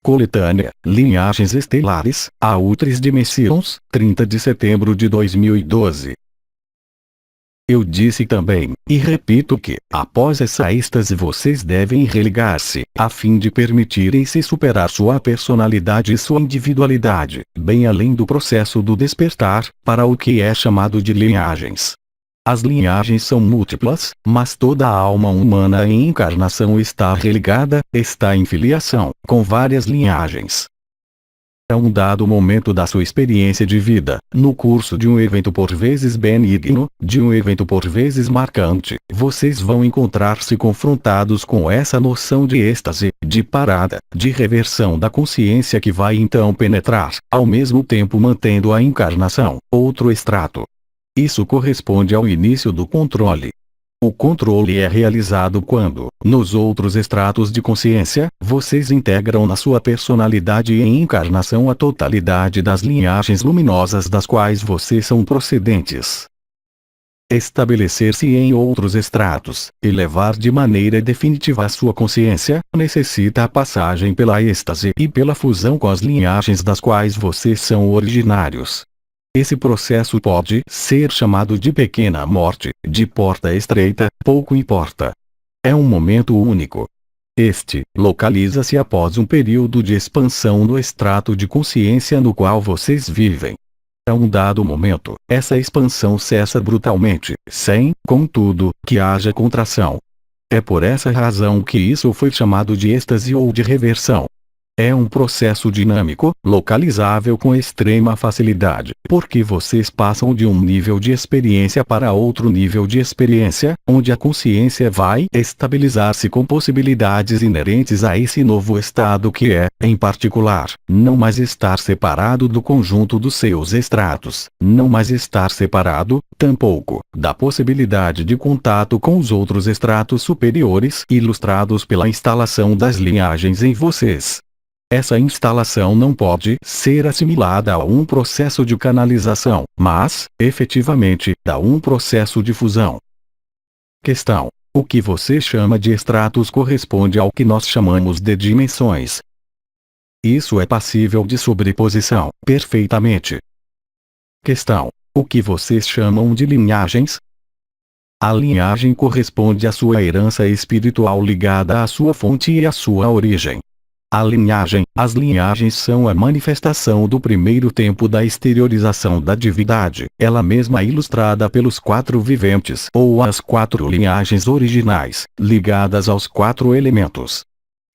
Coletânea, Linhagens Estelares, a Ultris Dimensions, 30 de setembro de 2012. Eu disse também, e repito que, após essa êxtase vocês devem religar-se, a fim de permitirem-se superar sua personalidade e sua individualidade, bem além do processo do despertar, para o que é chamado de linhagens. As linhagens são múltiplas, mas toda a alma humana em encarnação está religada, está em filiação, com várias linhagens. A um dado momento da sua experiência de vida, no curso de um evento por vezes benigno, de um evento por vezes marcante, vocês vão encontrar-se confrontados com essa noção de êxtase, de parada, de reversão da consciência que vai então penetrar, ao mesmo tempo mantendo a encarnação, outro extrato. Isso corresponde ao início do controle. O controle é realizado quando, nos outros estratos de consciência, vocês integram na sua personalidade e em encarnação a totalidade das linhagens luminosas das quais vocês são procedentes. Estabelecer-se em outros estratos, e levar de maneira definitiva a sua consciência, necessita a passagem pela êxtase e pela fusão com as linhagens das quais vocês são originários. Esse processo pode ser chamado de pequena morte, de porta estreita, pouco importa. É um momento único. Este, localiza-se após um período de expansão no extrato de consciência no qual vocês vivem. A um dado momento, essa expansão cessa brutalmente, sem, contudo, que haja contração. É por essa razão que isso foi chamado de êxtase ou de reversão. É um processo dinâmico, localizável com extrema facilidade, porque vocês passam de um nível de experiência para outro nível de experiência, onde a consciência vai estabilizar-se com possibilidades inerentes a esse novo estado que é, em particular, não mais estar separado do conjunto dos seus estratos, não mais estar separado, tampouco, da possibilidade de contato com os outros estratos superiores ilustrados pela instalação das linhagens em vocês. Essa instalação não pode ser assimilada a um processo de canalização, mas, efetivamente, a um processo de fusão. Questão: o que você chama de estratos corresponde ao que nós chamamos de dimensões. Isso é passível de sobreposição, perfeitamente. Questão: o que vocês chamam de linhagens? A linhagem corresponde à sua herança espiritual ligada à sua fonte e à sua origem. As linhagens são a manifestação do primeiro tempo da exteriorização da divindade, ela mesma ilustrada pelos quatro viventes ou as quatro linhagens originais, ligadas aos quatro elementos.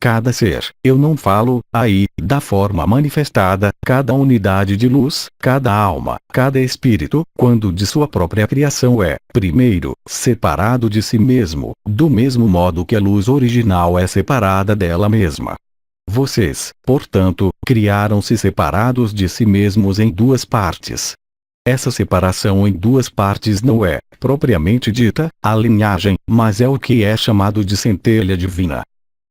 Cada ser, eu não falo, aí, da forma manifestada, cada unidade de luz, cada alma, cada espírito, quando de sua própria criação é, primeiro, separado de si mesmo, do mesmo modo que a luz original é separada dela mesma. Vocês, portanto, criaram-se separados de si mesmos em duas partes. Essa separação em duas partes não é, propriamente dita, a linhagem, mas é o que é chamado de centelha divina.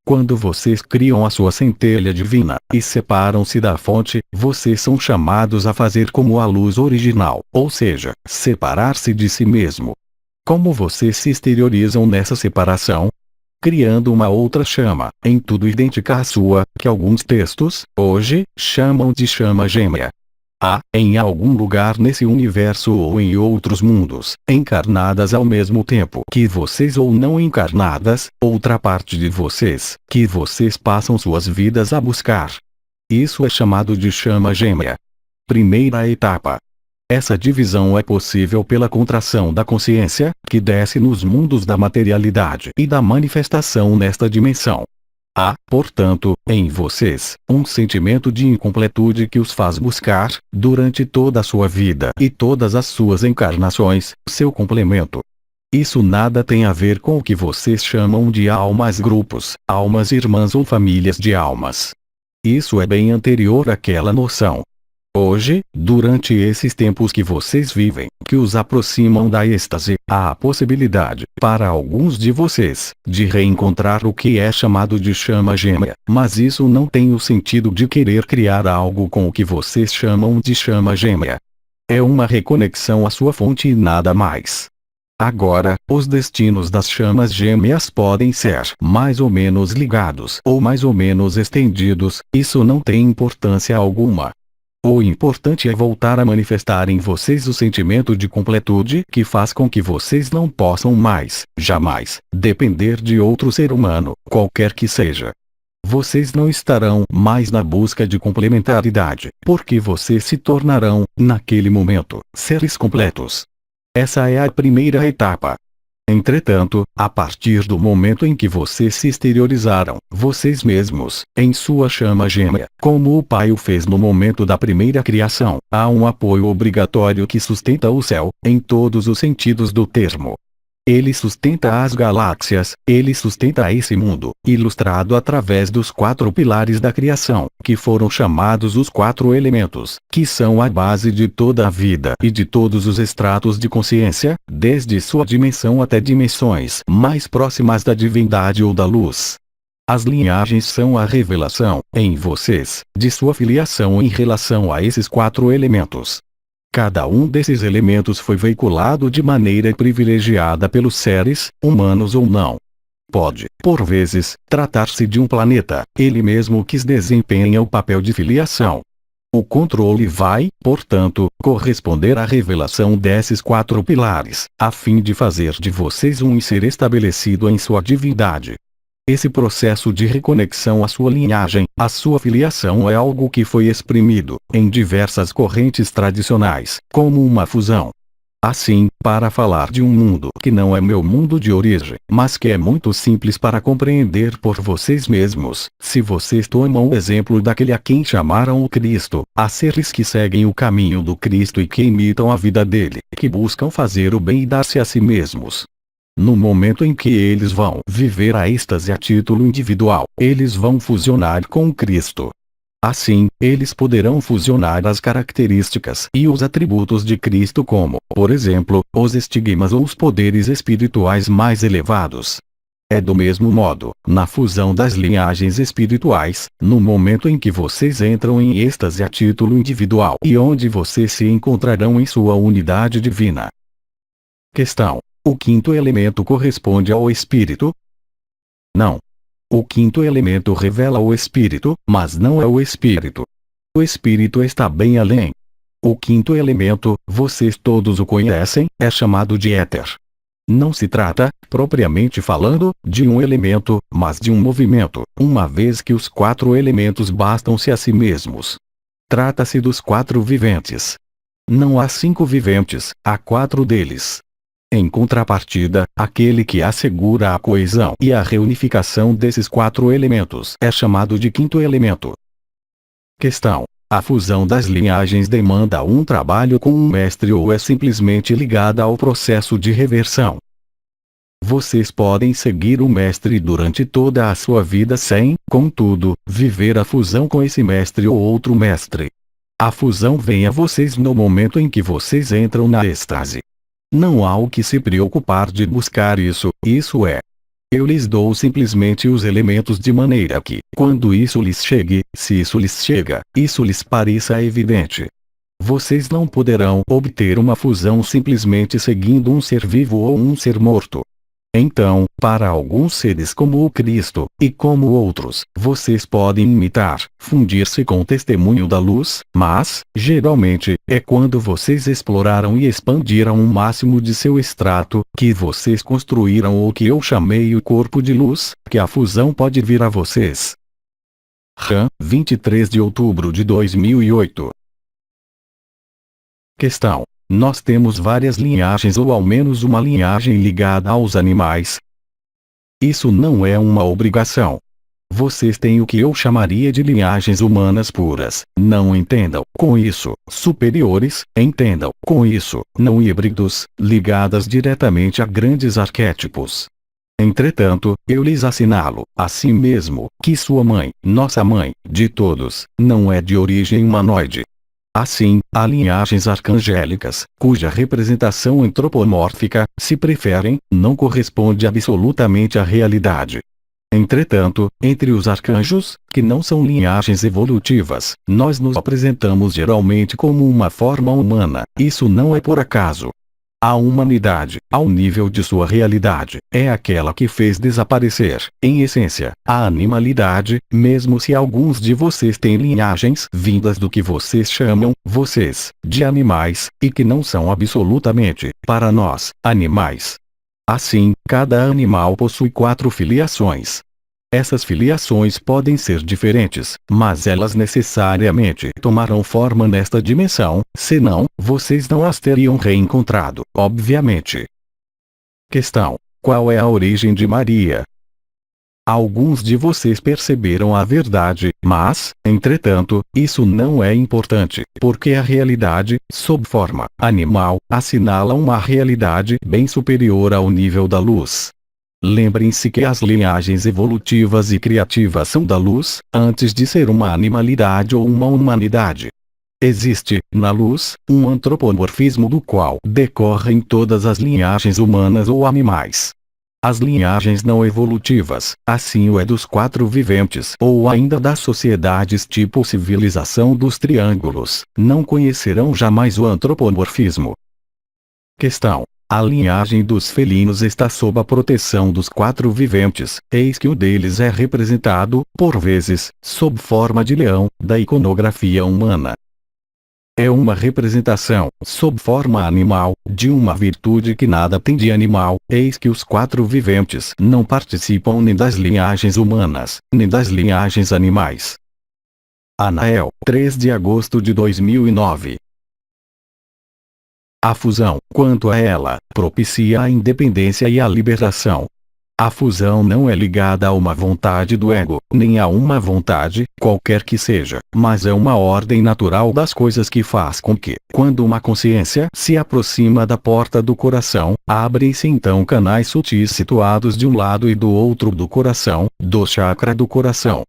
Quando vocês criam a sua centelha divina, e separam-se da fonte, vocês são chamados a fazer como a luz original, ou seja, separar-se de si mesmo. Como vocês se exteriorizam nessa separação? Criando uma outra chama, em tudo idêntica à sua, que alguns textos, hoje, chamam de chama gêmea. Há, em algum lugar nesse universo ou em outros mundos, encarnadas ao mesmo tempo que vocês ou não encarnadas, outra parte de vocês, que vocês passam suas vidas a buscar. Isso é chamado de chama gêmea. Primeira etapa. Essa divisão é possível pela contração da consciência, que desce nos mundos da materialidade e da manifestação nesta dimensão. Há, portanto, em vocês, um sentimento de incompletude que os faz buscar, durante toda a sua vida e todas as suas encarnações, seu complemento. Isso nada tem a ver com o que vocês chamam de almas grupos, almas irmãs ou famílias de almas. Isso é bem anterior àquela noção. Hoje, durante esses tempos que vocês vivem, que os aproximam da êxtase, há a possibilidade, para alguns de vocês, de reencontrar o que é chamado de chama gêmea, mas isso não tem o sentido de querer criar algo com o que vocês chamam de chama gêmea. É uma reconexão à sua fonte e nada mais. Agora, os destinos das chamas gêmeas podem ser mais ou menos ligados ou mais ou menos estendidos, isso não tem importância alguma. O importante é voltar a manifestar em vocês o sentimento de completude que faz com que vocês não possam mais, jamais, depender de outro ser humano, qualquer que seja. Vocês não estarão mais na busca de complementaridade, porque vocês se tornarão, naquele momento, seres completos. Essa é a primeira etapa. Entretanto, a partir do momento em que vocês se exteriorizaram, vocês mesmos, em sua chama gêmea, como o Pai o fez no momento da primeira criação, há um apoio obrigatório que sustenta o céu, em todos os sentidos do termo. Ele sustenta as galáxias, ele sustenta esse mundo, ilustrado através dos 4 pilares da criação, que foram chamados os 4 elementos, que são a base de toda a vida e de todos os estratos de consciência, desde sua dimensão até dimensões mais próximas da divindade ou da luz. As linhagens são a revelação, em vocês, de sua filiação em relação a esses 4 elementos. Cada um desses elementos foi veiculado de maneira privilegiada pelos seres, humanos ou não. Pode, por vezes, tratar-se de um planeta, ele mesmo que desempenha o papel de filiação. O controle vai, portanto, corresponder à revelação desses 4 pilares, a fim de fazer de vocês um ser estabelecido em sua divindade. Esse processo de reconexão à sua linhagem, à sua filiação é algo que foi exprimido, em diversas correntes tradicionais, como uma fusão. Assim, para falar de um mundo que não é meu mundo de origem, mas que é muito simples para compreender por vocês mesmos, se vocês tomam o exemplo daquele a quem chamaram o Cristo, há seres que seguem o caminho do Cristo e que imitam a vida dele, que buscam fazer o bem e dar-se a si mesmos. No momento em que eles vão viver a êxtase a título individual, eles vão fusionar com Cristo. Assim, eles poderão fusionar as características e os atributos de Cristo como, por exemplo, os estigmas ou os poderes espirituais mais elevados. É do mesmo modo, na fusão das linhagens espirituais, no momento em que vocês entram em êxtase a título individual e onde vocês se encontrarão em sua unidade divina. Questão: o 5º elemento corresponde ao espírito? Não. O 5º elemento revela o espírito, mas não é o espírito. O espírito está bem além. O 5º elemento, vocês todos o conhecem, é chamado de éter. Não se trata, propriamente falando, de um elemento, mas de um movimento, uma vez que os 4 elementos bastam-se a si mesmos. Trata-se dos 4 viventes. Não há 5 viventes, há 4 deles. Em contrapartida, aquele que assegura a coesão e a reunificação desses 4 elementos é chamado de 5º elemento. Questão: a fusão das linhagens demanda um trabalho com um mestre ou é simplesmente ligada ao processo de reversão? Vocês podem seguir o mestre durante toda a sua vida sem, contudo, viver a fusão com esse mestre ou outro mestre. A fusão vem a vocês no momento em que vocês entram na êxtase. Não há o que se preocupar de buscar isso é. Eu lhes dou simplesmente os elementos de maneira que, quando isso lhes chegue, se isso lhes chega, isso lhes pareça evidente. Vocês não poderão obter uma fusão simplesmente seguindo um ser vivo ou um ser morto. Então, para alguns seres como o Cristo, e como outros, vocês podem imitar, fundir-se com o testemunho da luz, mas, geralmente, é quando vocês exploraram e expandiram o máximo de seu extrato, que vocês construíram o que eu chamei o corpo de luz, que a fusão pode vir a vocês. RAM, 23 de outubro de 2008. Questão: nós temos várias linhagens ou ao menos uma linhagem ligada aos animais? Isso não é uma obrigação. Vocês têm o que eu chamaria de linhagens humanas puras, não entendam com isso superiores, entendam com isso não híbridos, ligadas diretamente a grandes arquétipos. Entretanto, eu lhes assinalo, assim mesmo, que sua mãe, nossa mãe, de todos, não é de origem humanoide. Assim, há linhagens arcangélicas, cuja representação antropomórfica, se preferem, não corresponde absolutamente à realidade. Entretanto, entre os arcanjos, que não são linhagens evolutivas, nós nos apresentamos geralmente como uma forma humana, isso não é por acaso. A humanidade, ao nível de sua realidade, é aquela que fez desaparecer, em essência, a animalidade, mesmo se alguns de vocês têm linhagens vindas do que vocês chamam, vocês, de animais, e que não são absolutamente, para nós, animais. Assim, cada animal possui 4 filiações. Essas filiações podem ser diferentes, mas elas necessariamente tomarão forma nesta dimensão, senão, vocês não as teriam reencontrado, obviamente. Questão: qual é a origem de Maria? Alguns de vocês perceberam a verdade, mas, entretanto, isso não é importante, porque a realidade, sob forma animal, assinala uma realidade bem superior ao nível da luz. Lembrem-se que as linhagens evolutivas e criativas são da luz, antes de ser uma animalidade ou uma humanidade. Existe, na luz, um antropomorfismo do qual decorrem todas as linhagens humanas ou animais. As linhagens não evolutivas, assim o é dos 4 viventes ou ainda das sociedades tipo civilização dos triângulos, não conhecerão jamais o antropomorfismo. Questão: a linhagem dos felinos está sob a proteção dos 4 viventes, eis que um deles é representado, por vezes, sob forma de leão, da iconografia humana. É uma representação, sob forma animal, de uma virtude que nada tem de animal, eis que os 4 viventes não participam nem das linhagens humanas, nem das linhagens animais. Anael, 3 de agosto de 2009. A fusão, quanto a ela, propicia a independência e a liberação. A fusão não é ligada a uma vontade do ego, nem a uma vontade, qualquer que seja, mas é uma ordem natural das coisas que faz com que, quando uma consciência se aproxima da porta do coração, abrem-se então canais sutis situados de um lado e do outro do coração, do chakra do coração.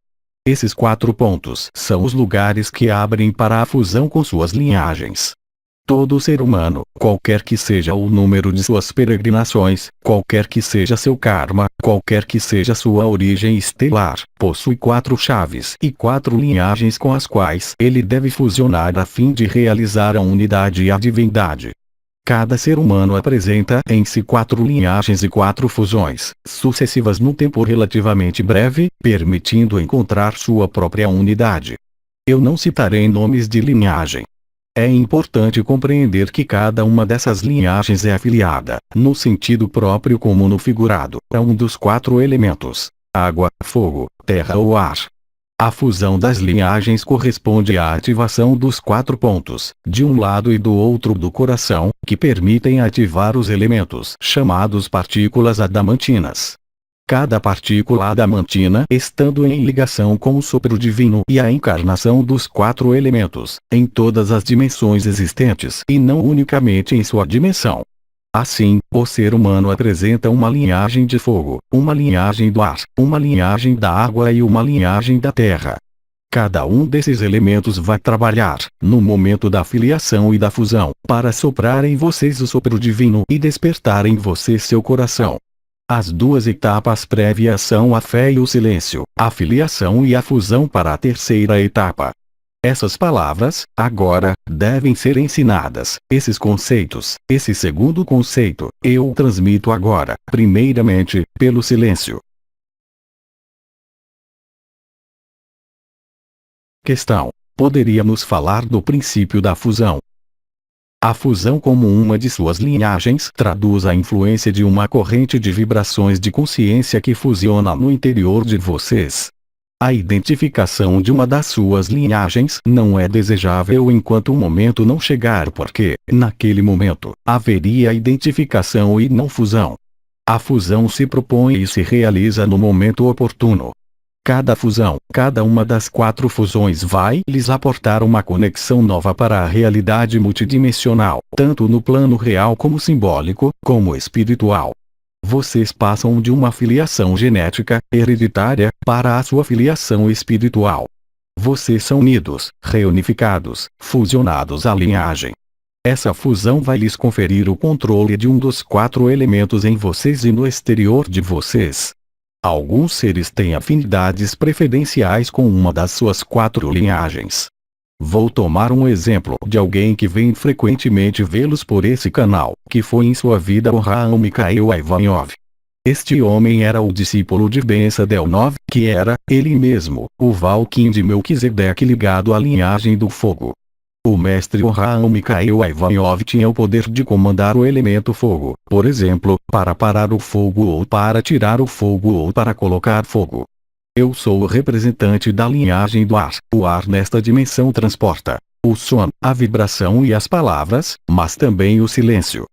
Esses 4 pontos são os lugares que abrem para a fusão com suas linhagens. Todo ser humano, qualquer que seja o número de suas peregrinações, qualquer que seja seu karma, qualquer que seja sua origem estelar, possui 4 chaves e 4 linhagens com as quais ele deve fusionar a fim de realizar a unidade e a divindade. Cada ser humano apresenta em si 4 linhagens e 4 fusões, sucessivas num tempo relativamente breve, permitindo encontrar sua própria unidade. Eu não citarei nomes de linhagem. É importante compreender que cada uma dessas linhagens é afiliada, no sentido próprio como no figurado, a um dos 4 elementos: água, fogo, terra ou ar. A fusão das linhagens corresponde à ativação dos 4 pontos, de um lado e do outro do coração, que permitem ativar os elementos chamados partículas adamantinas. Cada partícula adamantina estando em ligação com o sopro divino e a encarnação dos 4 elementos, em todas as dimensões existentes e não unicamente em sua dimensão. Assim, o ser humano apresenta uma linhagem de fogo, uma linhagem do ar, uma linhagem da água e uma linhagem da terra. Cada um desses elementos vai trabalhar, no momento da filiação e da fusão, para soprar em vocês o sopro divino e despertar em vocês seu coração. As 2 etapas prévias são a fé e o silêncio, a filiação e a fusão para a terceira etapa. Essas palavras, agora, devem ser ensinadas, esses conceitos, esse segundo conceito, eu transmito agora, primeiramente, pelo silêncio. Questão: poderíamos falar do princípio da fusão? A fusão como uma de suas linhagens traduz a influência de uma corrente de vibrações de consciência que fusiona no interior de vocês. A identificação de uma das suas linhagens não é desejável enquanto o momento não chegar porque, naquele momento, haveria identificação e não fusão. A fusão se propõe e se realiza no momento oportuno. Cada fusão, cada uma das 4 fusões vai lhes aportar uma conexão nova para a realidade multidimensional, tanto no plano real como simbólico, como espiritual. Vocês passam de uma filiação genética, hereditária, para a sua filiação espiritual. Vocês são unidos, reunificados, fusionados à linhagem. Essa fusão vai lhes conferir o controle de um dos 4 elementos em vocês e no exterior de vocês. Alguns seres têm afinidades preferenciais com uma das suas 4 linhagens. Vou tomar um exemplo de alguém que vem frequentemente vê-los por esse canal, que foi em sua vida o Raam Mikhail Ivanov. Este homem era o discípulo de Ben Sadelnov, que era, ele mesmo, o Valquim de Melquisedeque ligado à linhagem do fogo. O mestre Raam Mikhail Ivanov tinha o poder de comandar o elemento fogo, por exemplo, para parar o fogo ou para tirar o fogo ou para colocar fogo. Eu sou o representante da linhagem do ar. O ar nesta dimensão transporta o som, a vibração e as palavras, mas também o silêncio.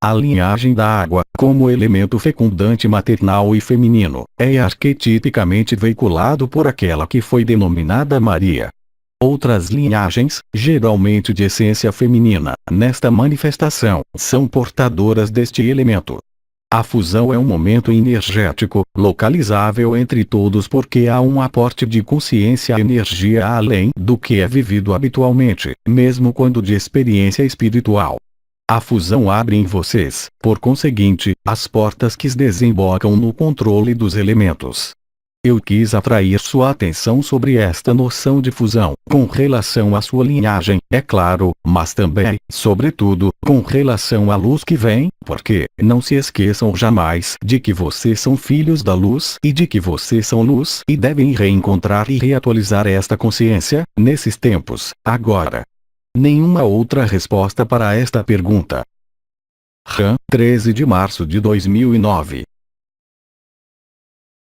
A linhagem da água, como elemento fecundante maternal e feminino, é arquetipicamente veiculado por aquela que foi denominada Maria. Outras linhagens, geralmente de essência feminina, nesta manifestação, são portadoras deste elemento. A fusão é um momento energético, localizável entre todos porque há um aporte de consciência e energia além do que é vivido habitualmente, mesmo quando de experiência espiritual. A fusão abre em vocês, por conseguinte, as portas que desembocam no controle dos elementos. Eu quis atrair sua atenção sobre esta noção de fusão, com relação à sua linhagem, é claro, mas também, sobretudo, com relação à luz que vem, porque, não se esqueçam jamais de que vocês são filhos da luz e de que vocês são luz e devem reencontrar e reatualizar esta consciência, nesses tempos, agora. Nenhuma outra resposta para esta pergunta. RAM, 13 de março de 2009.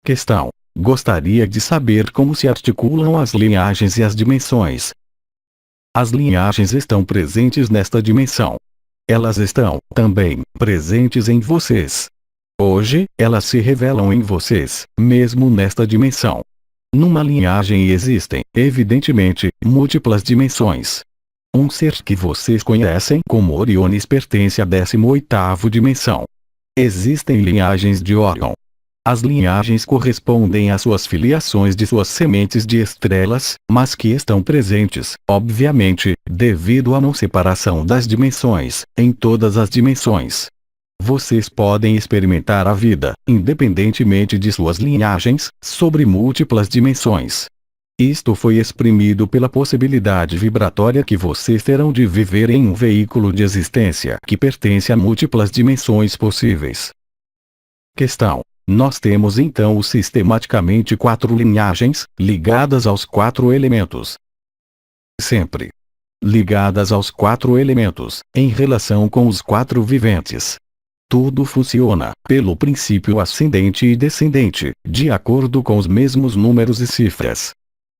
Questão. Gostaria de saber como se articulam as linhagens e as dimensões. As linhagens estão presentes nesta dimensão. Elas estão, também, presentes em vocês. Hoje, elas se revelam em vocês, mesmo nesta dimensão. Numa linhagem existem, evidentemente, múltiplas dimensões. Um ser que vocês conhecem como Oriones pertence à 18ª dimensão. Existem linhagens de Órion. As linhagens correspondem às suas filiações de suas sementes de estrelas, mas que estão presentes, obviamente, devido à não separação das dimensões, em todas as dimensões. Vocês podem experimentar a vida, independentemente de suas linhagens, sobre múltiplas dimensões. Isto foi exprimido pela possibilidade vibratória que vocês terão de viver em um veículo de existência que pertence a múltiplas dimensões possíveis. Questão. Nós temos então sistematicamente 4 linhagens, ligadas aos 4 elementos. Sempre ligadas aos 4 elementos, em relação com os 4 viventes. Tudo funciona, pelo princípio ascendente e descendente, de acordo com os mesmos números e cifras.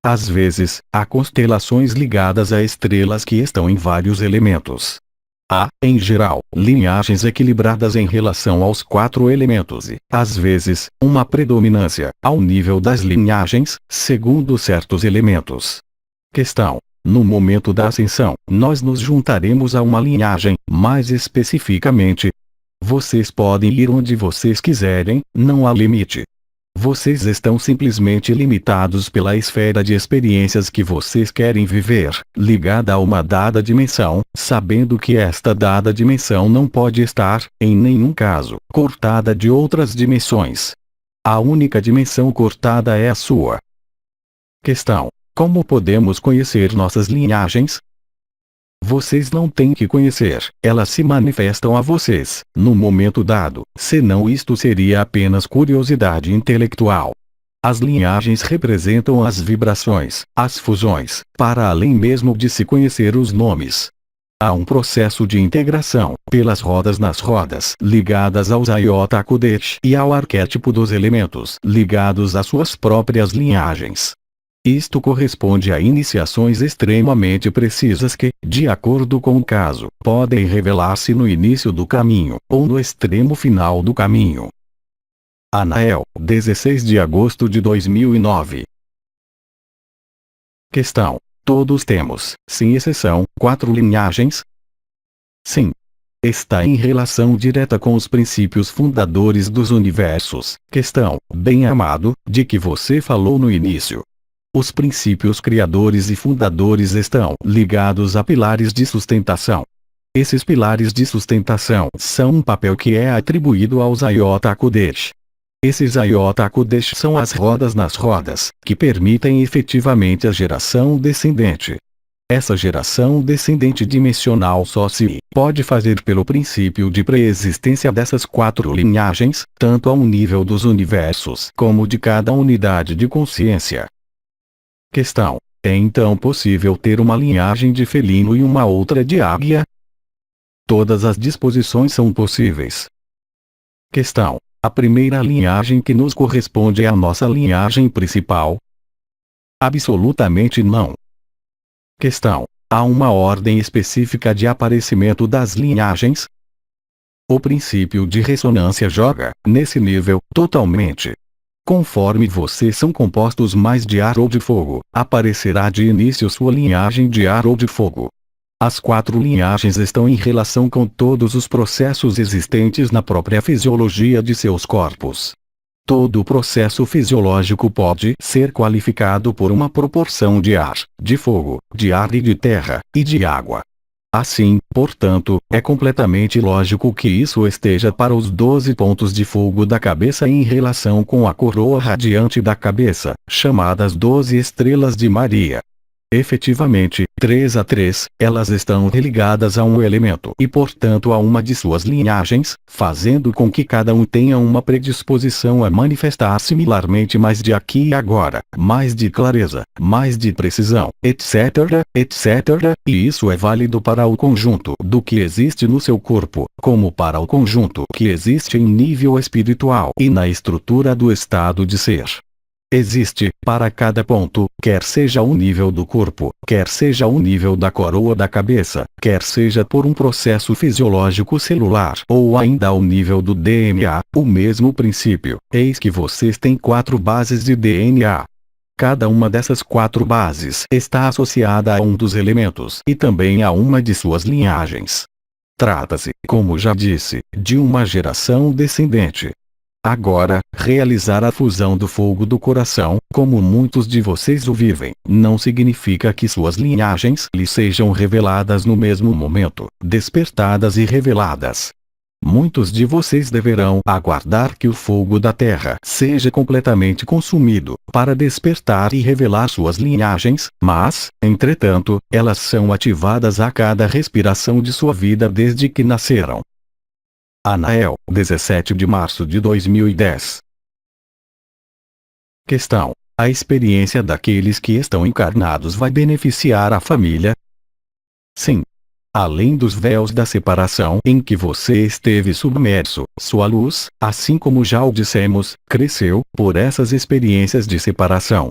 Às vezes, há constelações ligadas a estrelas que estão em vários elementos. Há, em geral, linhagens equilibradas em relação aos 4 elementos e, às vezes, uma predominância, ao nível das linhagens, segundo certos elementos. Questão. No momento da ascensão, nós nos juntaremos a uma linhagem, mais especificamente. Vocês podem ir onde vocês quiserem, não há limite. Vocês estão simplesmente limitados pela esfera de experiências que vocês querem viver, ligada a uma dada dimensão, sabendo que esta dada dimensão não pode estar, em nenhum caso, cortada de outras dimensões. A única dimensão cortada é a sua. Questão. Como podemos conhecer nossas linhagens? Vocês não têm que conhecer, elas se manifestam a vocês, no momento dado, senão isto seria apenas curiosidade intelectual. As linhagens representam as vibrações, as fusões, para além mesmo de se conhecer os nomes. Há um processo de integração, pelas rodas nas rodas, ligadas aos Iota Kodesh e ao arquétipo dos elementos, ligados às suas próprias linhagens. Isto corresponde a iniciações extremamente precisas que, de acordo com o caso, podem revelar-se no início do caminho, ou no extremo final do caminho. Anael, 16 de agosto de 2009. Questão. Todos temos, sem exceção, 4 linhagens? Sim. Está em relação direta com os princípios fundadores dos universos, questão, bem-amado, de que você falou no início. Os princípios criadores e fundadores estão ligados a pilares de sustentação. Esses pilares de sustentação são um papel que é atribuído aos Iota Kodesh. Esses Iota Kodesh são as rodas nas rodas, que permitem efetivamente a geração descendente. Essa geração descendente dimensional só se pode fazer pelo princípio de preexistência dessas 4 linhagens, tanto ao nível dos universos como de cada unidade de consciência. Questão: é então possível ter uma linhagem de felino e uma outra de águia? Todas as disposições são possíveis. Questão: a primeira linhagem que nos corresponde é a nossa linhagem principal? Absolutamente não. Questão: há uma ordem específica de aparecimento das linhagens? O princípio de ressonância joga, nesse nível, totalmente. Conforme vocês são compostos mais de ar ou de fogo, aparecerá de início sua linhagem de ar ou de fogo. As 4 linhagens estão em relação com todos os processos existentes na própria fisiologia de seus corpos. Todo o processo fisiológico pode ser qualificado por uma proporção de ar, de fogo, de ar e de terra, e de água. Assim, portanto, é completamente lógico que isso esteja para os 12 pontos de fogo da cabeça em relação com a coroa radiante da cabeça, chamadas 12 estrelas de Maria. Efetivamente, 3 a 3, elas estão religadas a um elemento e portanto a uma de suas linhagens, fazendo com que cada um tenha uma predisposição a manifestar similarmente mais de aqui e agora, mais de clareza, mais de precisão, etc., etc., e isso é válido para o conjunto do que existe no seu corpo, como para o conjunto que existe em nível espiritual e na estrutura do estado de ser. Existe, para cada ponto, quer seja o nível do corpo, quer seja o nível da coroa da cabeça, quer seja por um processo fisiológico celular ou ainda ao nível do DNA, o mesmo princípio. Eis que vocês têm 4 bases de DNA. Cada uma dessas 4 bases está associada a um dos elementos e também a uma de suas linhagens. Trata-se, como já disse, de uma geração descendente. Agora, realizar a fusão do fogo do coração, como muitos de vocês o vivem, não significa que suas linhagens lhes sejam reveladas no mesmo momento, despertadas e reveladas. Muitos de vocês deverão aguardar que o fogo da terra seja completamente consumido, para despertar e revelar suas linhagens, mas, entretanto, elas são ativadas a cada respiração de sua vida desde que nasceram. Anael, 17 de março de 2010. Questão: a experiência daqueles que estão encarnados vai beneficiar a família? Sim. Além dos véus da separação em que você esteve submerso, sua luz, assim como já o dissemos, cresceu por essas experiências de separação.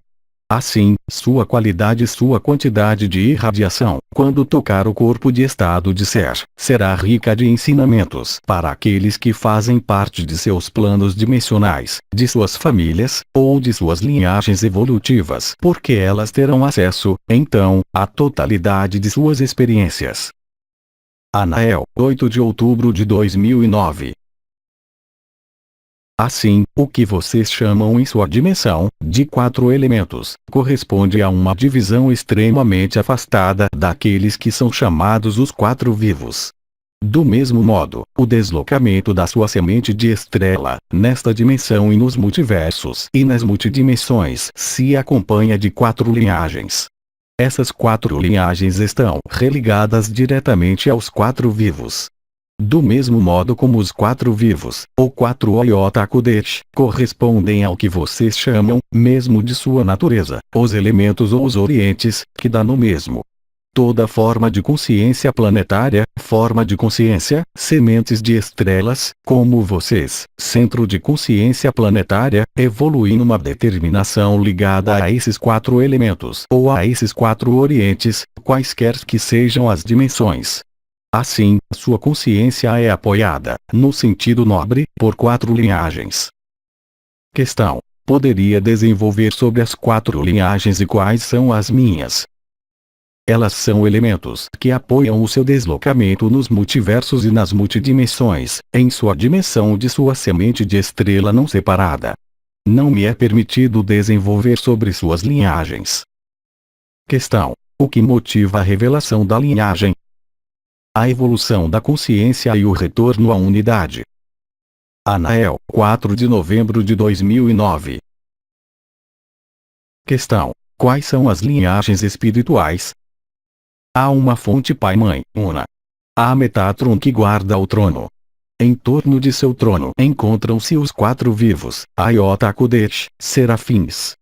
Assim, sua qualidade e sua quantidade de irradiação, quando tocar o corpo de estado de ser, será rica de ensinamentos para aqueles que fazem parte de seus planos dimensionais, de suas famílias, ou de suas linhagens evolutivas, porque elas terão acesso, então, à totalidade de suas experiências. Anael, 8 de outubro de 2009. Assim, o que vocês chamam em sua dimensão, de 4 elementos, corresponde a uma divisão extremamente afastada daqueles que são chamados os 4 vivos. Do mesmo modo, o deslocamento da sua semente de estrela, nesta dimensão e nos multiversos e nas multidimensões, se acompanha de 4 linhagens. Essas 4 linhagens estão religadas diretamente aos 4 vivos. Do mesmo modo como os 4 vivos, ou 4 Oyotakudeshi, correspondem ao que vocês chamam, mesmo de sua natureza, os elementos ou os orientes, que dá no mesmo. Toda forma de consciência planetária, forma de consciência, sementes de estrelas, como vocês, centro de consciência planetária, evolui numa determinação ligada a esses 4 elementos ou a esses 4 orientes, quaisquer que sejam as dimensões. Assim, sua consciência é apoiada, no sentido nobre, por 4 linhagens. Questão: poderia desenvolver sobre as 4 linhagens e quais são as minhas? Elas são elementos que apoiam o seu deslocamento nos multiversos e nas multidimensões, em sua dimensão de sua semente de estrela não separada. Não me é permitido desenvolver sobre suas linhagens. Questão: o que motiva a revelação da linhagem? A evolução da consciência e o retorno à unidade. Anael, 4 de novembro de 2009. Questão: quais são as linhagens espirituais? Há uma fonte Pai-Mãe, Una. Há Metatron que guarda o trono. Em torno de seu trono encontram-se os quatro vivos, Iota Kodesh, serafins.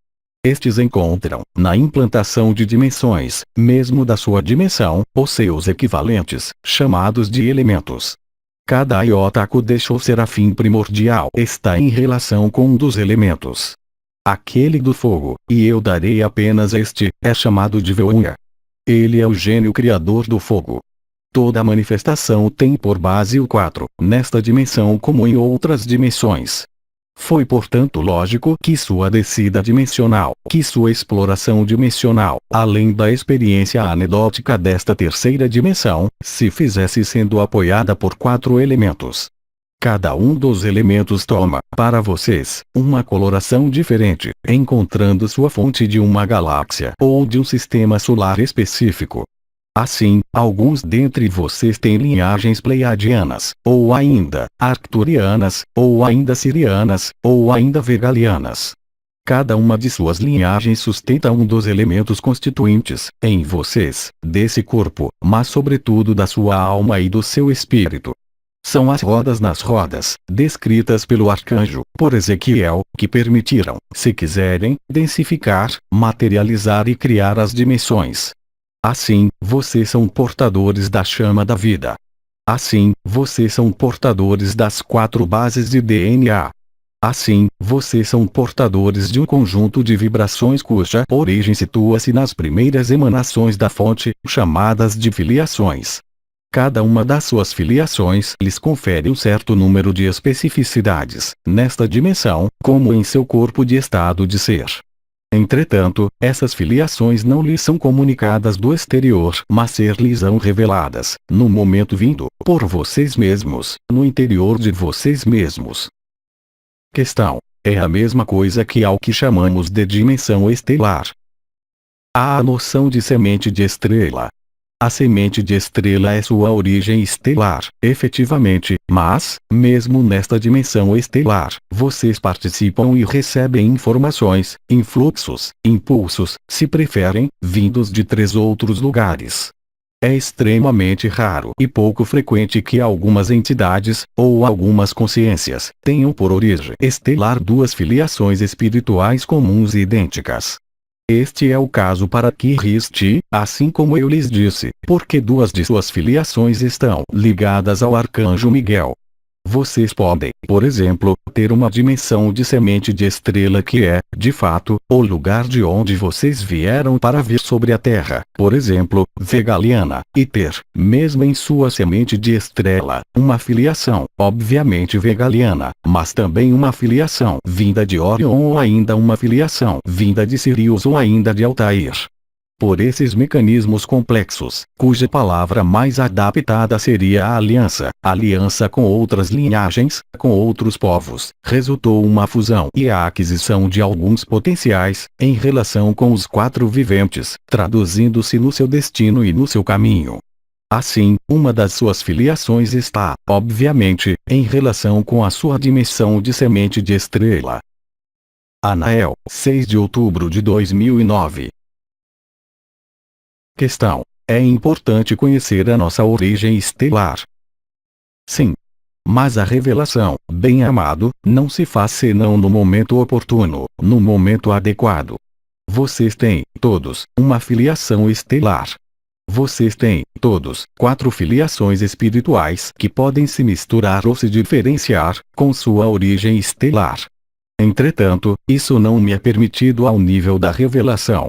Estes encontram, na implantação de dimensões, mesmo da sua dimensão, os seus equivalentes, chamados de elementos. Cada Iota Kodesh ou serafim primordial está em relação com um dos elementos. Aquele do fogo, e eu darei apenas este, é chamado de Veuya. Ele é o gênio criador do fogo. Toda manifestação tem por base o 4, nesta dimensão como em outras dimensões. Foi portanto lógico que sua descida dimensional, que sua exploração dimensional, além da experiência anedótica desta terceira dimensão, se fizesse sendo apoiada por 4 elementos. Cada um dos elementos toma, para vocês, uma coloração diferente, encontrando sua fonte de uma galáxia ou de um sistema solar específico. Assim, alguns dentre vocês têm linhagens pleiadianas, ou ainda, arcturianas, ou ainda sirianas, ou ainda vegalianas. Cada uma de suas linhagens sustenta um dos elementos constituintes, em vocês, desse corpo, mas sobretudo da sua alma e do seu espírito. São as rodas nas rodas, descritas pelo arcanjo, por Ezequiel, que permitiram, se quiserem, densificar, materializar e criar as dimensões. Assim, vocês são portadores da chama da vida. Assim, vocês são portadores das 4 bases de DNA. Assim, vocês são portadores de um conjunto de vibrações cuja origem situa-se nas primeiras emanações da fonte, chamadas de filiações. Cada uma das suas filiações lhes confere um certo número de especificidades, nesta dimensão, como em seu corpo de estado de ser. Entretanto, essas filiações não lhes são comunicadas do exterior, mas ser-lhes são reveladas, no momento vindo, por vocês mesmos, no interior de vocês mesmos. Questão: é a mesma coisa que ao que chamamos de dimensão estelar. Há a noção de semente de estrela. A semente de estrela é sua origem estelar, efetivamente, mas, mesmo nesta dimensão estelar, vocês participam e recebem informações, influxos, impulsos, se preferem, vindos de 3 outros lugares. É extremamente raro e pouco frequente que algumas entidades, ou algumas consciências, tenham por origem estelar 2 filiações espirituais comuns e idênticas. Este é o caso para Kiristi, assim como eu lhes disse, porque 2 de suas filiações estão ligadas ao arcanjo Miguel. Vocês podem, por exemplo, ter uma dimensão de semente de estrela que é, de fato, o lugar de onde vocês vieram para vir sobre a Terra, por exemplo, vegaliana, e ter, mesmo em sua semente de estrela, uma filiação, obviamente vegaliana, mas também uma filiação vinda de Orion ou ainda uma filiação vinda de Sirius ou ainda de Altair. Por esses mecanismos complexos, cuja palavra mais adaptada seria a aliança com outras linhagens, com outros povos, resultou uma fusão e a aquisição de alguns potenciais, em relação com os 4 viventes, traduzindo-se no seu destino e no seu caminho. Assim, uma das suas filiações está, obviamente, em relação com a sua dimensão de semente de estrela. Anael, 6 de outubro de 2009. Questão: é importante conhecer a nossa origem estelar. Sim. Mas a revelação, bem-amado, não se faz senão no momento oportuno, no momento adequado. Vocês têm, todos, uma filiação estelar. Vocês têm, todos, 4 filiações espirituais que podem se misturar ou se diferenciar, com sua origem estelar. Entretanto, isso não me é permitido ao nível da revelação.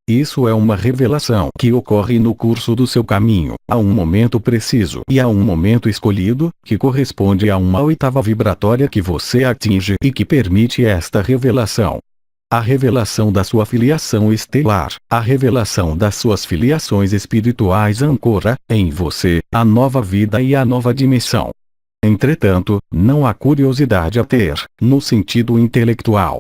Isso é uma revelação que ocorre no curso do seu caminho, a um momento preciso e a um momento escolhido, que corresponde a uma oitava vibratória que você atinge e que permite esta revelação. A revelação da sua filiação estelar, a revelação das suas filiações espirituais ancora, em você, a nova vida e a nova dimensão. Entretanto, não há curiosidade a ter, no sentido intelectual.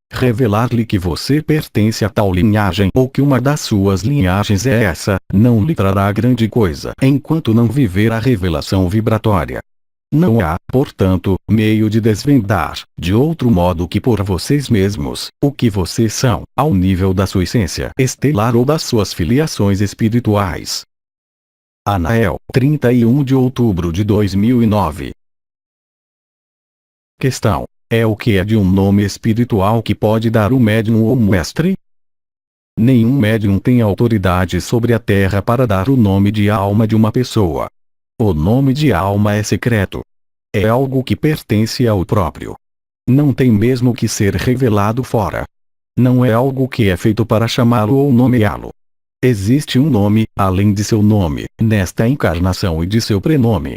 Revelar-lhe que você pertence a tal linhagem ou que uma das suas linhagens é essa, não lhe trará grande coisa enquanto não viver a revelação vibratória. Não há, portanto, meio de desvendar, de outro modo que por vocês mesmos, o que vocês são, ao nível da sua essência estelar ou das suas filiações espirituais. Anael, 31 de outubro de 2009. Questão: é o que é de um nome espiritual que pode dar o médium ou mestre? Nenhum médium tem autoridade sobre a terra para dar o nome de alma de uma pessoa. O nome de alma é secreto. É algo que pertence ao próprio. Não tem mesmo que ser revelado fora. Não é algo que é feito para chamá-lo ou nomeá-lo. Existe um nome, além de seu nome, nesta encarnação e de seu prenome.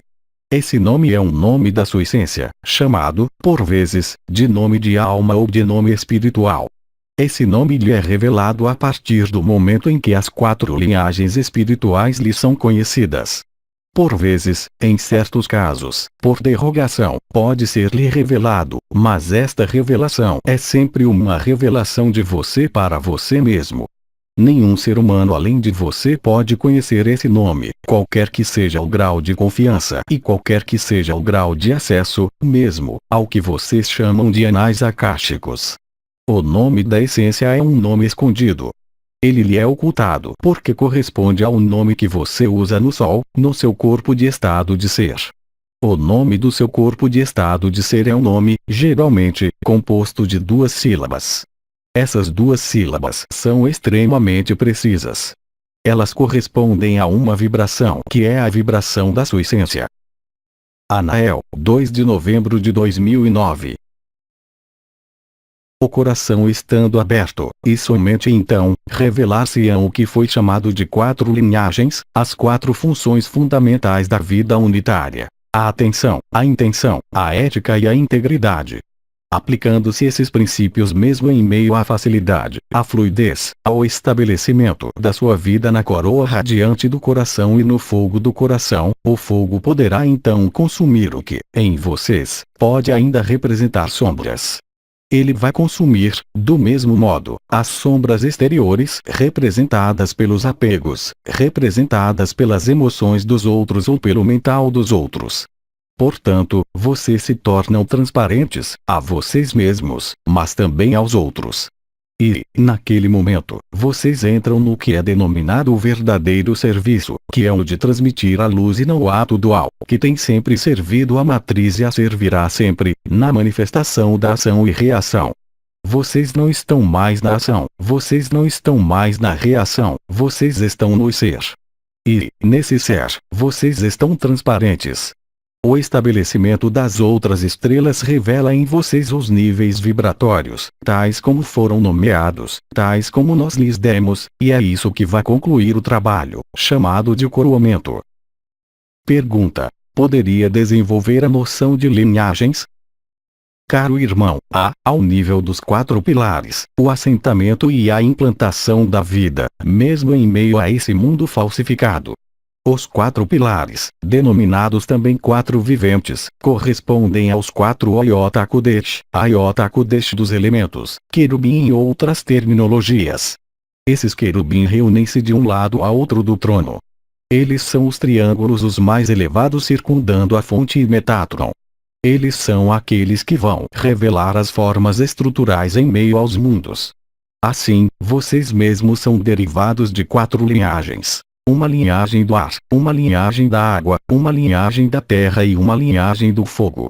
Esse nome é um nome da sua essência, chamado, por vezes, de nome de alma ou de nome espiritual. Esse nome lhe é revelado a partir do momento em que as 4 linhagens espirituais lhe são conhecidas. Por vezes, em certos casos, por derrogação, pode ser-lhe revelado, mas esta revelação é sempre uma revelação de você para você mesmo. Nenhum ser humano além de você pode conhecer esse nome, qualquer que seja o grau de confiança e qualquer que seja o grau de acesso, mesmo, ao que vocês chamam de anais akáshicos. O nome da essência é um nome escondido. Ele lhe é ocultado porque corresponde ao nome que você usa no Sol, no seu corpo de estado de ser. O nome do seu corpo de estado de ser é um nome, geralmente, composto de 2 sílabas. Essas 2 sílabas são extremamente precisas. Elas correspondem a uma vibração que é a vibração da sua essência. Anael, 2 de novembro de 2009. O coração estando aberto, e somente então, revelar-se-ão o que foi chamado de 4 linhagens, as 4 funções fundamentais da vida unitária: a atenção, a intenção, a ética e a integridade. Aplicando-se esses princípios mesmo em meio à facilidade, à fluidez, ao estabelecimento da sua vida na coroa radiante do coração e no fogo do coração, o fogo poderá então consumir o que, em vocês, pode ainda representar sombras. Ele vai consumir, do mesmo modo, as sombras exteriores representadas pelos apegos, representadas pelas emoções dos outros ou pelo mental dos outros. Portanto, vocês se tornam transparentes, a vocês mesmos, mas também aos outros. E, naquele momento, vocês entram no que é denominado o verdadeiro serviço, que é o de transmitir a luz e não o ato dual, que tem sempre servido a matriz e a servirá sempre, na manifestação da ação e reação. Vocês não estão mais na ação, vocês não estão mais na reação, vocês estão no ser. E, nesse ser, vocês estão transparentes. O estabelecimento das outras estrelas revela em vocês os níveis vibratórios, tais como foram nomeados, tais como nós lhes demos, e é isso que vai concluir o trabalho, chamado de coroamento. Pergunta: poderia desenvolver a noção de linhagens? Caro irmão, ao nível dos 4 pilares, o assentamento e a implantação da vida, mesmo em meio a esse mundo falsificado. Os 4 pilares, denominados também 4 viventes, correspondem aos 4 Ayota Kodesh dos elementos, querubim e outras terminologias. Esses querubim reúnem-se de um lado a outro do trono. Eles são os triângulos os mais elevados circundando a fonte e Metatron. Eles são aqueles que vão revelar as formas estruturais em meio aos mundos. Assim, vocês mesmos são derivados de 4 linhagens. Uma linhagem do ar, uma linhagem da água, uma linhagem da terra e uma linhagem do fogo.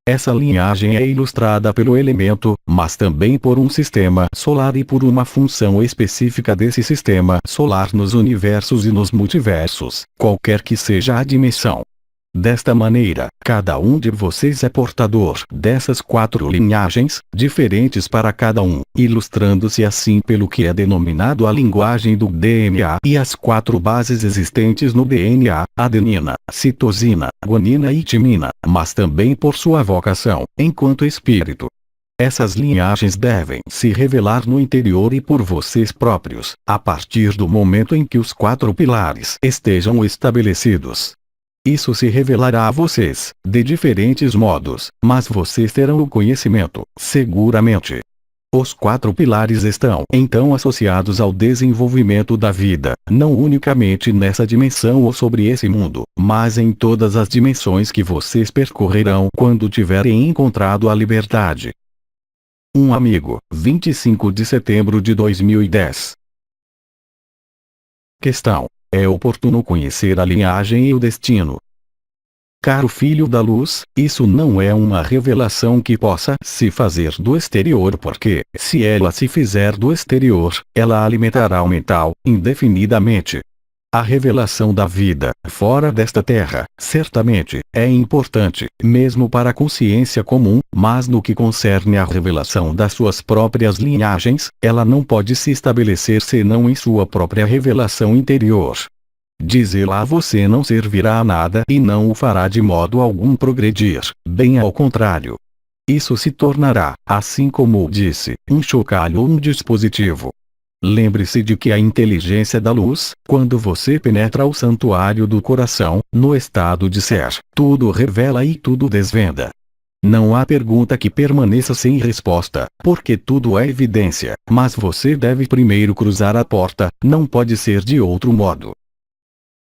Essa linhagem é ilustrada pelo elemento, mas também por um sistema solar e por uma função específica desse sistema solar nos universos e nos multiversos, qualquer que seja a dimensão. Desta maneira, cada um de vocês é portador dessas 4 linhagens, diferentes para cada um, ilustrando-se assim pelo que é denominado a linguagem do DNA e as 4 bases existentes no DNA, adenina, citosina, guanina e timina, mas também por sua vocação, enquanto espírito. Essas linhagens devem se revelar no interior e por vocês próprios, a partir do momento em que os 4 pilares estejam estabelecidos. Isso se revelará a vocês, de diferentes modos, mas vocês terão o conhecimento, seguramente. Os 4 pilares estão, então, associados ao desenvolvimento da vida, não unicamente nessa dimensão ou sobre esse mundo, mas em todas as dimensões que vocês percorrerão quando tiverem encontrado a liberdade. Um amigo, 25 de setembro de 2010. Questão: é oportuno conhecer a linhagem e o destino. Caro filho da luz, isso não é uma revelação que possa se fazer do exterior porque, se ela se fizer do exterior, ela alimentará o mental, indefinidamente. A revelação da vida, fora desta terra, certamente, é importante, mesmo para a consciência comum, mas no que concerne à revelação das suas próprias linhagens, ela não pode se estabelecer senão em sua própria revelação interior. Dizê-la a você não servirá a nada e não o fará de modo algum progredir, bem ao contrário. Isso se tornará, assim como disse, um chocalho ou um dispositivo. Lembre-se de que a inteligência da luz, quando você penetra o santuário do coração, no estado de ser, tudo revela e tudo desvenda. Não há pergunta que permaneça sem resposta, porque tudo é evidência, mas você deve primeiro cruzar a porta, não pode ser de outro modo.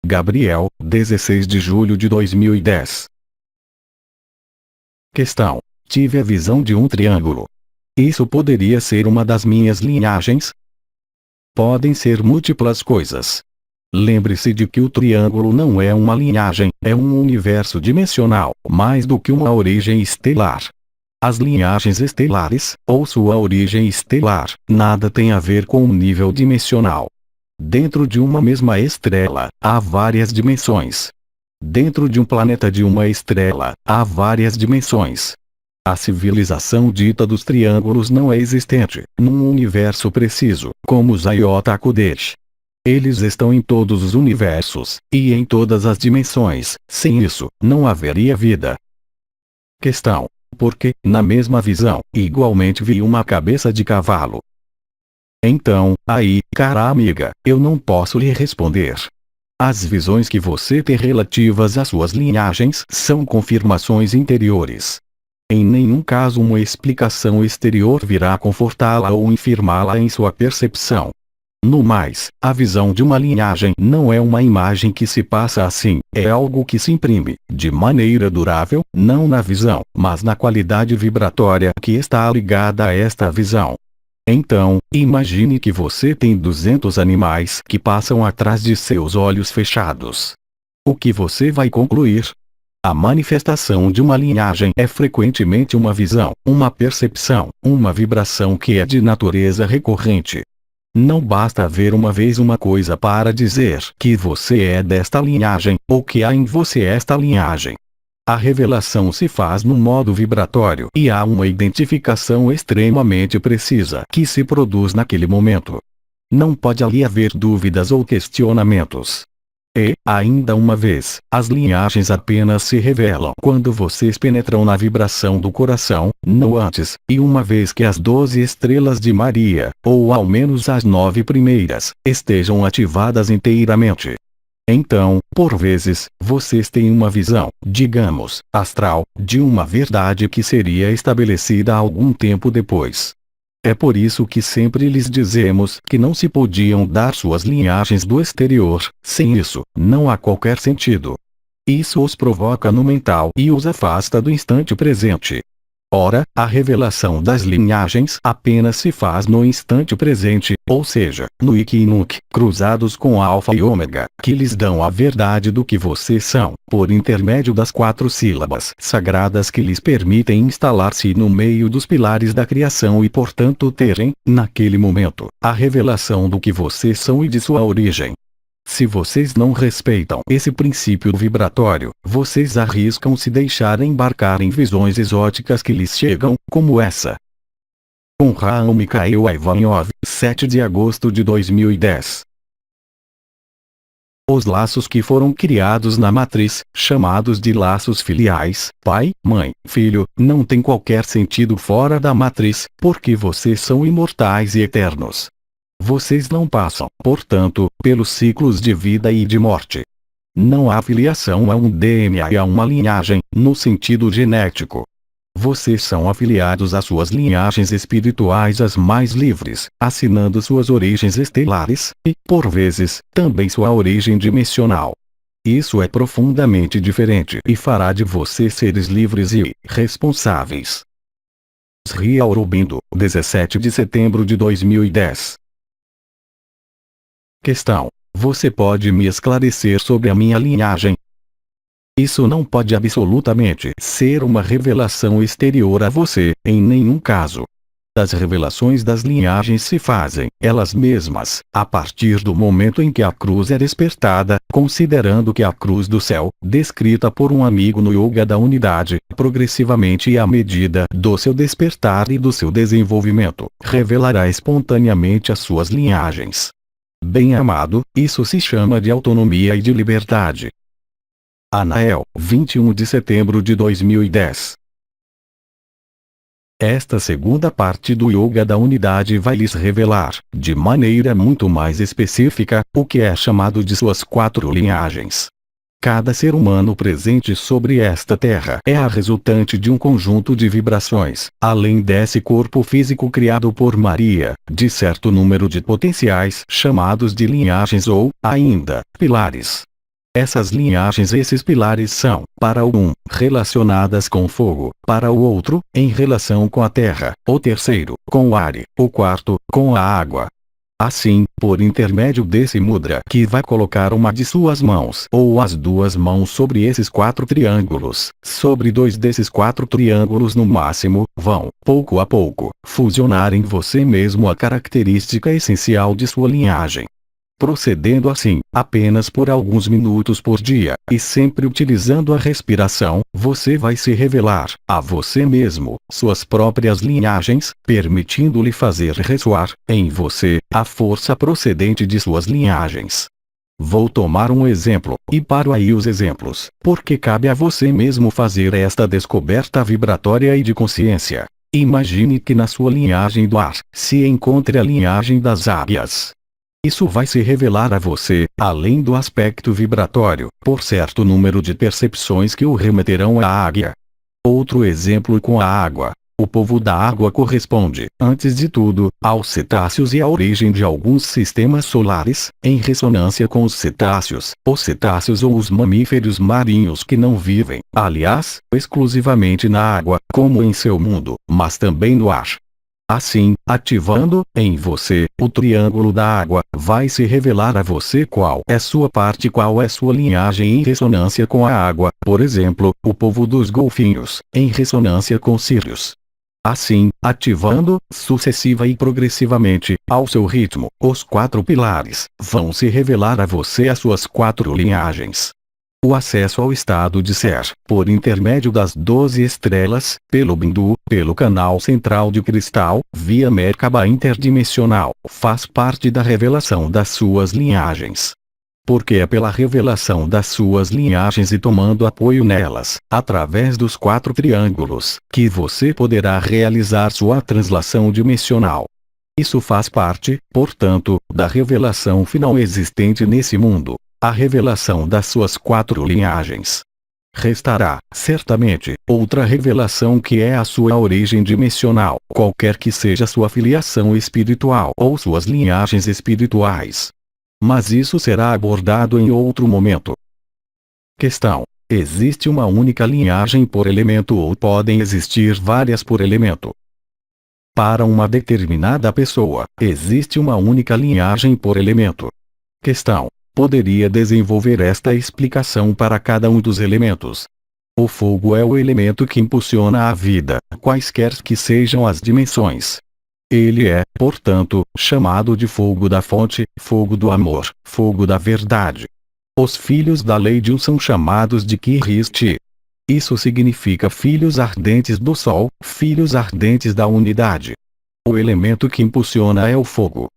Gabriel, 16 de julho de 2010. Questão: tive a visão de um triângulo. Isso poderia ser uma das minhas linhagens? Podem ser múltiplas coisas. Lembre-se de que o triângulo não é uma linhagem, é um universo dimensional, mais do que uma origem estelar. As linhagens estelares, ou sua origem estelar, nada tem a ver com o nível dimensional. Dentro de uma mesma estrela, há várias dimensões. Dentro de um planeta de uma estrela, há várias dimensões. A civilização dita dos triângulos não é existente, num universo preciso, como os Iota Kodesh. Eles estão em todos os universos, e em todas as dimensões, sem isso, não haveria vida. Questão: porque, na mesma visão, igualmente vi uma cabeça de cavalo? Então, aí, cara amiga, eu não posso lhe responder. As visões que você tem relativas às suas linhagens são confirmações interiores. Em nenhum caso uma explicação exterior virá confortá-la ou infirmá-la em sua percepção. No mais, a visão de uma linhagem não é uma imagem que se passa assim, é algo que se imprime, de maneira durável, não na visão, mas na qualidade vibratória que está ligada a esta visão. Então, imagine que você tem 200 animais que passam atrás de seus olhos fechados. O que você vai concluir? A manifestação de uma linhagem é frequentemente uma visão, uma percepção, uma vibração que é de natureza recorrente. Não basta ver uma vez uma coisa para dizer que você é desta linhagem, ou que há em você esta linhagem. A revelação se faz no modo vibratório e há uma identificação extremamente precisa que se produz naquele momento. Não pode ali haver dúvidas ou questionamentos. E, ainda uma vez, as linhagens apenas se revelam quando vocês penetram na vibração do coração, não antes, e uma vez que as 12 estrelas de Maria, ou ao menos as 9 primeiras, estejam ativadas inteiramente. Então, por vezes, vocês têm uma visão, digamos, astral, de uma verdade que seria estabelecida algum tempo depois. É por isso que sempre lhes dizemos que não se podiam dar suas linhagens do exterior, sem isso, não há qualquer sentido. Isso os provoca no mental e os afasta do instante presente. Ora, a revelação das linhagens apenas se faz no instante presente, ou seja, no Ikki e Nukki, cruzados com Alfa e Ômega, que lhes dão a verdade do que vocês são, por intermédio das 4 sílabas sagradas que lhes permitem instalar-se no meio dos pilares da criação e portanto terem, naquele momento, a revelação do que vocês são e de sua origem. Se vocês não respeitam esse princípio vibratório, vocês arriscam se deixar embarcar em visões exóticas que lhes chegam, como essa. Com Raul Mikhail Ivanov, 7 de agosto de 2010. Os laços que foram criados na matriz, chamados de laços filiais, pai, mãe, filho, não têm qualquer sentido fora da matriz, porque vocês são imortais e eternos. Vocês não passam, portanto, pelos ciclos de vida e de morte. Não há filiação a um DNA e a uma linhagem, no sentido genético. Vocês são afiliados às suas linhagens espirituais as mais livres, assinando suas origens estelares, e, por vezes, também sua origem dimensional. Isso é profundamente diferente e fará de vocês seres livres e responsáveis. Sri Aurobindo, 17 de setembro de 2010. Questão: você pode me esclarecer sobre a minha linhagem? Isso não pode absolutamente ser uma revelação exterior a você, em nenhum caso. As revelações das linhagens se fazem, elas mesmas, a partir do momento em que a cruz é despertada, considerando que a cruz do céu, descrita por um amigo no Yoga da Unidade, progressivamente e à medida do seu despertar e do seu desenvolvimento, revelará espontaneamente as suas linhagens. Bem-amado, isso se chama de autonomia e de liberdade. Anael, 21 de setembro de 2010. Esta segunda parte do Yoga da Unidade vai lhes revelar, de maneira muito mais específica, o que é chamado de suas 4 linhagens. Cada ser humano presente sobre esta terra é a resultante de um conjunto de vibrações, além desse corpo físico criado por Maria, de certo número de potenciais chamados de linhagens ou, ainda, pilares. Essas linhagens e esses pilares são, para o um, relacionadas com o fogo, para o outro, em relação com a terra, o terceiro, com o ar, o quarto, com a água. Assim, por intermédio desse mudra que vai colocar uma de suas mãos ou as 2 mãos sobre esses 4 triângulos, sobre 2 desses 4 triângulos no máximo, vão, pouco a pouco, fusionar em você mesmo a característica essencial de sua linhagem. Procedendo assim, apenas por alguns minutos por dia, e sempre utilizando a respiração, você vai se revelar, a você mesmo, suas próprias linhagens, permitindo-lhe fazer ressoar, em você, a força procedente de suas linhagens. Vou tomar um exemplo, e paro aí os exemplos, porque cabe a você mesmo fazer esta descoberta vibratória e de consciência. Imagine que na sua linhagem do ar, se encontre a linhagem das águias. Isso vai se revelar a você, além do aspecto vibratório, por certo número de percepções que o remeterão à águia. Outro exemplo com a água. O povo da água corresponde, antes de tudo, aos cetáceos e à origem de alguns sistemas solares, em ressonância com os cetáceos ou os mamíferos marinhos que não vivem, aliás, exclusivamente na água, como em seu mundo, mas também no ar. Assim, ativando, em você, o triângulo da água, vai se revelar a você qual é sua parte, qual é sua linhagem em ressonância com a água, por exemplo, o povo dos golfinhos, em ressonância com Sírius. Assim, ativando, sucessiva e progressivamente, ao seu ritmo, os 4 pilares, vão se revelar a você as suas 4 linhagens. O acesso ao estado de ser, por intermédio das 12 estrelas, pelo Bindu, pelo canal central de cristal, via Merkaba interdimensional, faz parte da revelação das suas linhagens. Porque é pela revelação das suas linhagens e tomando apoio nelas, através dos 4 triângulos, que você poderá realizar sua translação dimensional. Isso faz parte, portanto, da revelação final existente nesse mundo. A revelação das suas 4 linhagens. Restará, certamente, outra revelação que é a sua origem dimensional, qualquer que seja sua filiação espiritual ou suas linhagens espirituais. Mas isso será abordado em outro momento. Questão: existe uma única linhagem por elemento ou podem existir várias por elemento? Para uma determinada pessoa, existe uma única linhagem por elemento. Questão: poderia desenvolver esta explicação para cada um dos elementos. O fogo é o elemento que impulsiona a vida, quaisquer que sejam as dimensões. Ele é, portanto, chamado de fogo da fonte, fogo do amor, fogo da verdade. Os filhos da lei de um são chamados de Kirishti. Isso significa filhos ardentes do sol, filhos ardentes da unidade. O elemento que impulsiona é o fogo.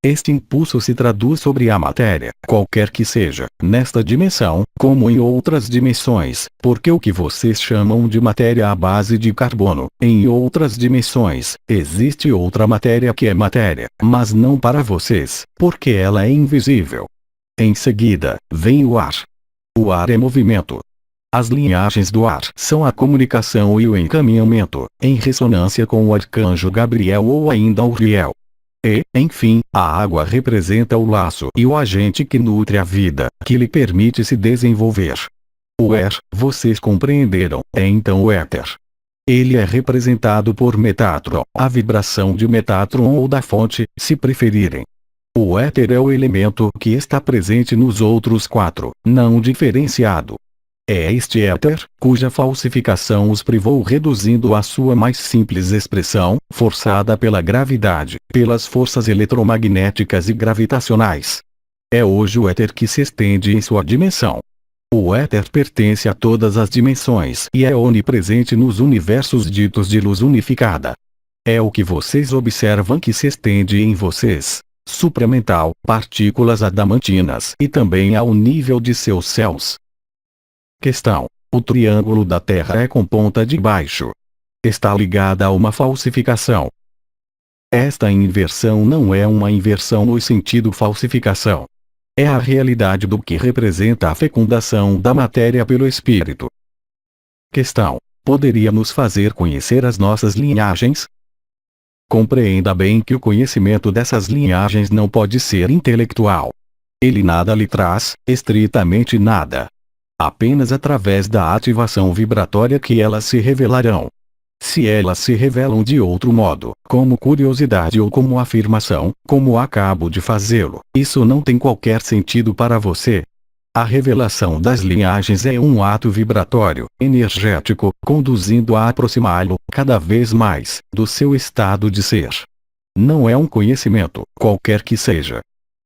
Este impulso se traduz sobre a matéria, qualquer que seja, nesta dimensão, como em outras dimensões, porque o que vocês chamam de matéria à base de carbono, em outras dimensões, existe outra matéria que é matéria, mas não para vocês, porque ela é invisível. Em seguida, vem o ar. O ar é movimento. As linhagens do ar são a comunicação e o encaminhamento, em ressonância com o arcanjo Gabriel ou ainda Uriel. E, enfim, a água representa o laço e o agente que nutre a vida, que lhe permite se desenvolver. O vocês compreenderam, é então o éter. Ele é representado por Metatron, a vibração de Metatron ou da fonte, se preferirem. O éter é o elemento que está presente nos outros quatro, não diferenciado. É este éter, cuja falsificação os privou reduzindo à sua mais simples expressão, forçada pela gravidade, pelas forças eletromagnéticas e gravitacionais. É hoje o éter que se estende em sua dimensão. O éter pertence a todas as dimensões e é onipresente nos universos ditos de luz unificada. É o que vocês observam que se estende em vocês, supramental, partículas adamantinas e também ao nível de seus céus. Questão: o triângulo da Terra é com ponta de baixo. Está ligada a uma falsificação. Esta inversão não é uma inversão no sentido falsificação. É a realidade do que representa a fecundação da matéria pelo espírito. Questão: poderia nos fazer conhecer as nossas linhagens? Compreenda bem que o conhecimento dessas linhagens não pode ser intelectual. Ele nada lhe traz, estritamente nada. Apenas através da ativação vibratória que elas se revelarão. Se elas se revelam de outro modo, como curiosidade ou como afirmação, como acabo de fazê-lo, isso não tem qualquer sentido para você. A revelação das linhagens é um ato vibratório, energético, conduzindo a aproximá-lo, cada vez mais, do seu estado de ser. Não é um conhecimento, qualquer que seja.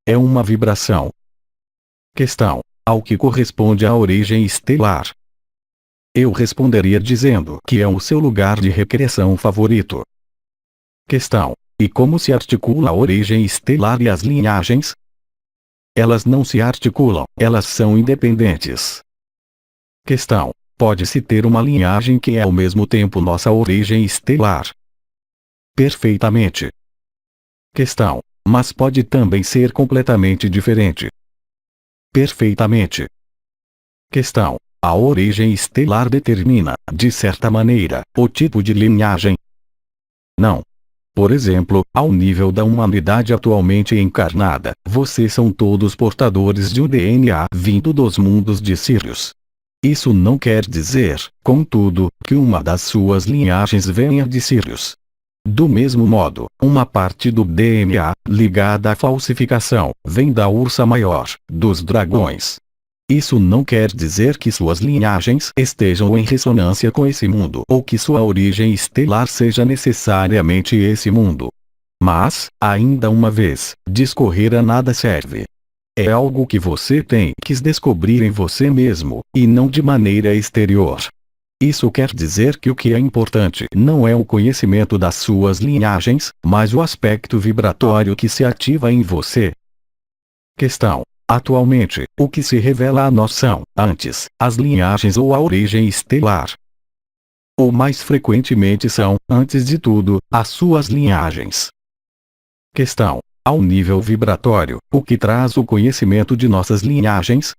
É uma vibração. Questão: ao que corresponde a origem estelar? Eu responderia dizendo que é o seu lugar de recreação favorito. Questão: e como se articula a origem estelar e as linhagens? Elas não se articulam, elas são independentes. Questão: pode-se ter uma linhagem que é ao mesmo tempo nossa origem estelar? Perfeitamente. Questão: mas pode também ser completamente diferente? Perfeitamente. Questão: a origem estelar determina, de certa maneira, o tipo de linhagem? Não. Por exemplo, ao nível da humanidade atualmente encarnada, vocês são todos portadores de um DNA vindo dos mundos de Sírios. Isso não quer dizer, contudo, que uma das suas linhagens venha de Sírios. Do mesmo modo, uma parte do DNA, ligada à falsificação, vem da ursa maior, dos dragões. Isso não quer dizer que suas linhagens estejam em ressonância com esse mundo ou que sua origem estelar seja necessariamente esse mundo. Mas, ainda uma vez, discorrer a nada serve. É algo que você tem que descobrir em você mesmo, e não de maneira exterior. Isso quer dizer que o que é importante não é o conhecimento das suas linhagens, mas o aspecto vibratório que se ativa em você. Questão: atualmente, o que se revela a nós são, antes, as linhagens ou a origem estelar? Ou mais frequentemente são, antes de tudo, as suas linhagens. Questão: ao nível vibratório, o que traz o conhecimento de nossas linhagens?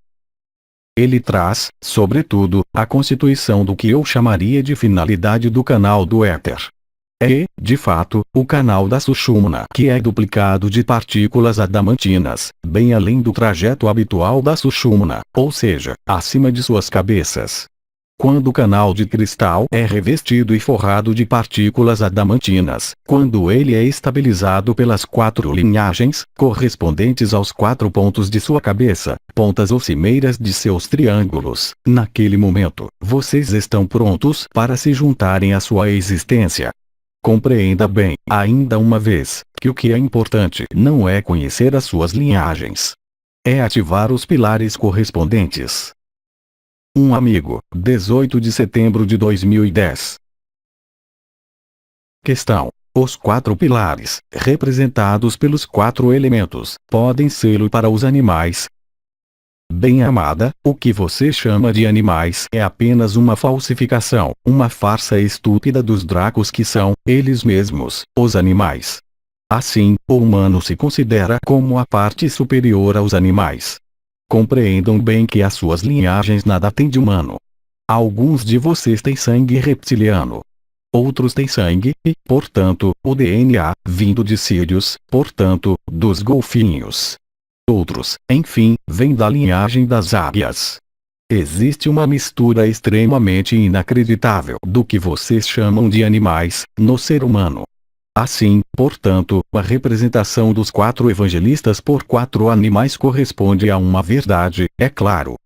Ele traz, sobretudo, a constituição do que eu chamaria de finalidade do canal do éter. É, de fato, o canal da Sushumna que é duplicado de partículas adamantinas, bem além do trajeto habitual da Sushumna, ou seja, acima de suas cabeças. Quando o canal de cristal é revestido e forrado de partículas adamantinas, quando ele é estabilizado pelas 4 linhagens, correspondentes aos 4 pontos de sua cabeça, pontas ou cimeiras de seus triângulos, naquele momento, vocês estão prontos para se juntarem à sua existência. Compreenda bem, ainda uma vez, que o que é importante não é conhecer as suas linhagens. É ativar os pilares correspondentes. Um amigo, 18 de setembro de 2010. Questão: os 4 pilares, representados pelos 4 elementos, podem ser para os animais? Bem-amada, o que você chama de animais é apenas uma falsificação, uma farsa estúpida dos dracos que são, eles mesmos, os animais. Assim, o humano se considera como a parte superior aos animais. Compreendam bem que as suas linhagens nada têm de humano. Alguns de vocês têm sangue reptiliano. Outros têm sangue, e, portanto, o DNA, vindo de Sírios, portanto, dos golfinhos. Outros, enfim, vêm da linhagem das águias. Existe uma mistura extremamente inacreditável do que vocês chamam de animais, no ser humano. Assim, portanto, a representação dos 4 evangelistas por 4 animais corresponde a uma verdade, é claro.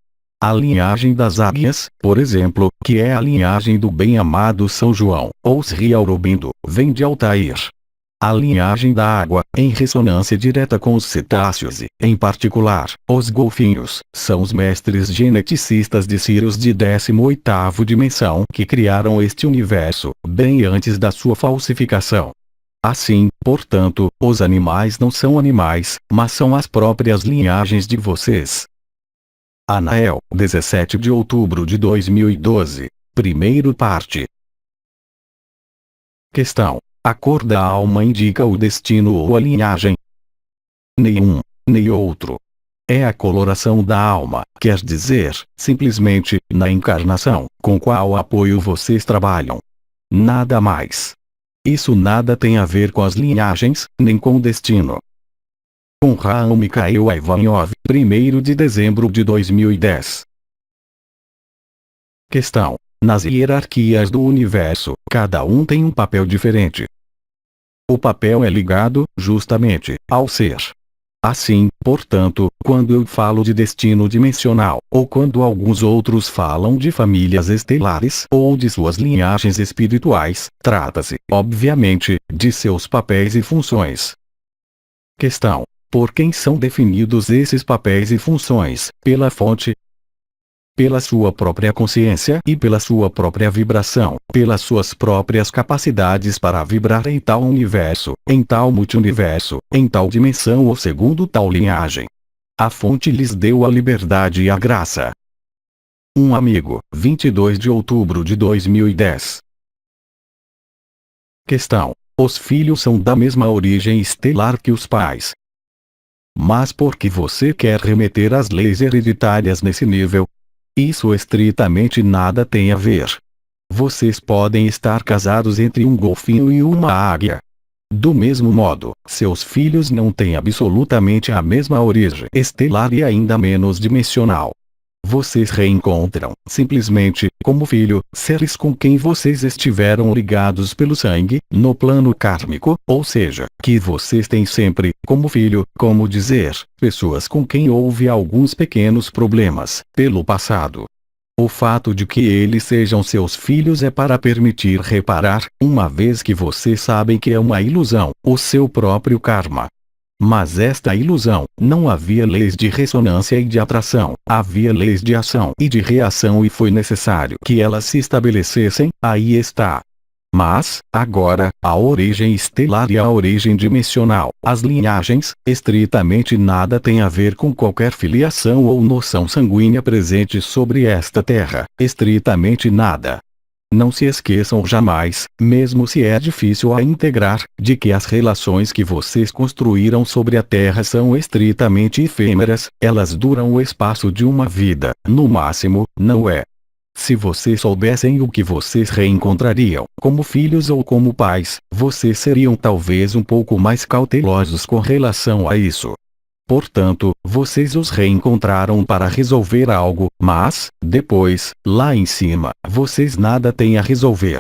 A linhagem das águias, por exemplo, que é a linhagem do bem-amado São João, ou Sri Aurobindo, vem de Altair. A linhagem da água, em ressonância direta com os cetáceos e, em particular, os golfinhos, são os mestres geneticistas de Sirius de 18ª dimensão que criaram este universo, bem antes da sua falsificação. Assim, portanto, os animais não são animais, mas são as próprias linhagens de vocês. Anael, 17 de outubro de 2012. Primeiro parte. Questão. A cor da alma indica o destino ou a linhagem? Nenhum, nem outro. É a coloração da alma, quer dizer, simplesmente, na encarnação, com qual apoio vocês trabalham. Nada mais. Isso nada tem a ver com as linhagens, nem com o destino. Com Raul Mikhail Ivanov, 1º de dezembro de 2010. Questão. Nas hierarquias do universo, cada um tem um papel diferente. O papel é ligado, justamente, ao ser. Assim, portanto, quando eu falo de destino dimensional, ou quando alguns outros falam de famílias estelares ou de suas linhagens espirituais, trata-se, obviamente, de seus papéis e funções. Questão. Por quem são definidos esses papéis e funções? Pela fonte? Pela sua própria consciência e pela sua própria vibração, pelas suas próprias capacidades para vibrar em tal universo, em tal multiuniverso, em tal dimensão ou segundo tal linhagem. A fonte lhes deu a liberdade e a graça. Um amigo, 22 de outubro de 2010. Questão. Os filhos são da mesma origem estelar que os pais. Mas por que você quer remeter às leis hereditárias nesse nível? Isso estritamente nada tem a ver. Vocês podem estar casados entre um golfinho e uma águia. Do mesmo modo, seus filhos não têm absolutamente a mesma origem estelar e ainda menos dimensional. Vocês reencontram, simplesmente, como filho, seres com quem vocês estiveram ligados pelo sangue, no plano kármico, ou seja, que vocês têm sempre, como filho, como dizer, pessoas com quem houve alguns pequenos problemas, pelo passado. O fato de que eles sejam seus filhos é para permitir reparar, uma vez que vocês sabem que é uma ilusão, o seu próprio karma. Mas esta ilusão, não havia leis de ressonância e de atração, havia leis de ação e de reação e foi necessário que elas se estabelecessem, aí está. Mas, agora, a origem estelar e a origem dimensional, as linhagens, estritamente nada tem a ver com qualquer filiação ou noção sanguínea presente sobre esta terra, estritamente nada. Não se esqueçam jamais, mesmo se é difícil a integrar, de que as relações que vocês construíram sobre a Terra são estritamente efêmeras, elas duram o espaço de uma vida, no máximo, não é? Se vocês soubessem o que vocês reencontrariam, como filhos ou como pais, vocês seriam talvez um pouco mais cautelosos com relação a isso. Portanto, vocês os reencontraram para resolver algo, mas, depois, lá em cima, vocês nada têm a resolver.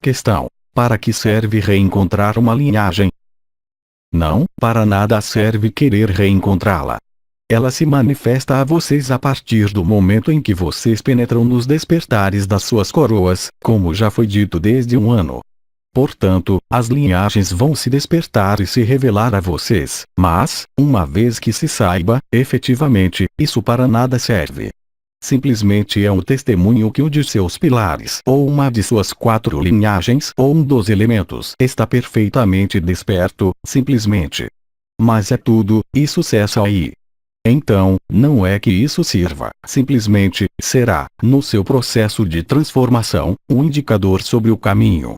Questão. Para que serve reencontrar uma linhagem? Não, para nada serve querer reencontrá-la. Ela se manifesta a vocês a partir do momento em que vocês penetram nos despertares das suas coroas, como já foi dito desde um ano. Portanto, as linhagens vão se despertar e se revelar a vocês, mas, uma vez que se saiba, efetivamente, isso para nada serve. Simplesmente é um testemunho que um de seus pilares ou uma de suas 4 linhagens ou um dos elementos está perfeitamente desperto, simplesmente. Mas é tudo, isso cessa aí. Então, não é que isso sirva, simplesmente, será, no seu processo de transformação, um indicador sobre o caminho.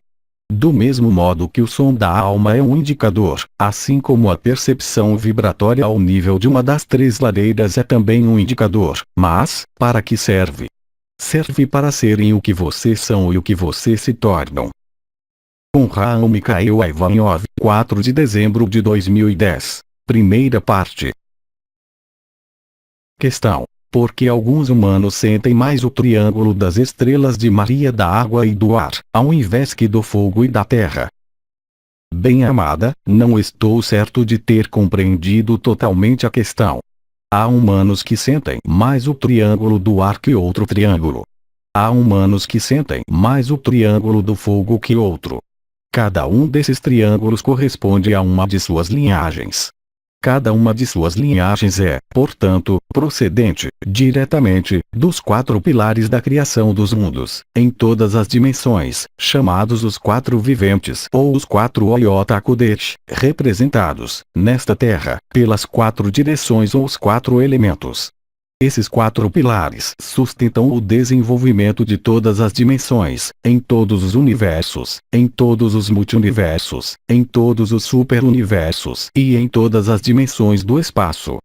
Do mesmo modo que o som da alma é um indicador, assim como a percepção vibratória ao nível de uma das 3 ladeiras é também um indicador, mas, para que serve? Serve para serem o que vocês são e o que vocês se tornam. Com Raul Mikhail Ivanov, 4 de dezembro de 2010. Primeira parte. Questão. Por que alguns humanos sentem mais o triângulo das estrelas de Maria da água e do ar, ao invés que do fogo e da terra? Bem-amada, não estou certo de ter compreendido totalmente a questão. Há humanos que sentem mais o triângulo do ar que outro triângulo. Há humanos que sentem mais o triângulo do fogo que outro. Cada um desses triângulos corresponde a uma de suas linhagens. Cada uma de suas linhagens é, portanto, procedente, diretamente, dos 4 pilares da criação dos mundos, em todas as dimensões, chamados os 4 viventes ou os 4 Oyotakudeshi, representados, nesta Terra, pelas 4 direções ou os 4 elementos. Esses 4 pilares sustentam o desenvolvimento de todas as dimensões, em todos os universos, em todos os multiuniversos, em todos os superuniversos e em todas as dimensões do espaço.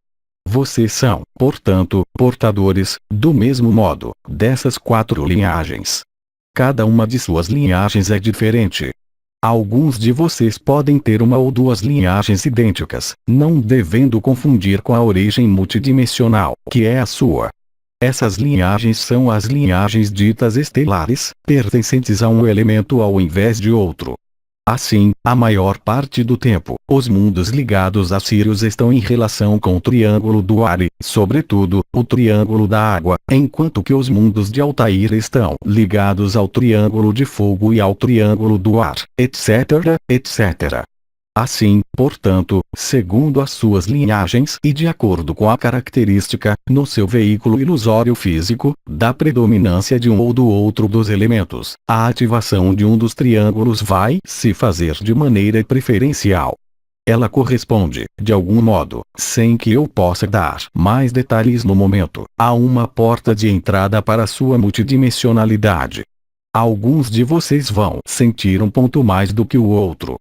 Vocês são, portanto, portadores, do mesmo modo, dessas 4 linhagens. Cada uma de suas linhagens é diferente. Alguns de vocês podem ter uma ou 2 linhagens idênticas, não devendo confundir com a origem multidimensional, que é a sua. Essas linhagens são as linhagens ditas estelares, pertencentes a um elemento ao invés de outro. Assim, a maior parte do tempo, os mundos ligados a Sirius estão em relação com o triângulo do ar e, sobretudo, o triângulo da água, enquanto que os mundos de Altair estão ligados ao triângulo de fogo e ao triângulo do ar, etc., etc. Assim, portanto, segundo as suas linhagens e de acordo com a característica, no seu veículo ilusório físico, da predominância de um ou do outro dos elementos, a ativação de um dos triângulos vai se fazer de maneira preferencial. Ela corresponde, de algum modo, sem que eu possa dar mais detalhes no momento, a uma porta de entrada para sua multidimensionalidade. Alguns de vocês vão sentir um ponto mais do que o outro.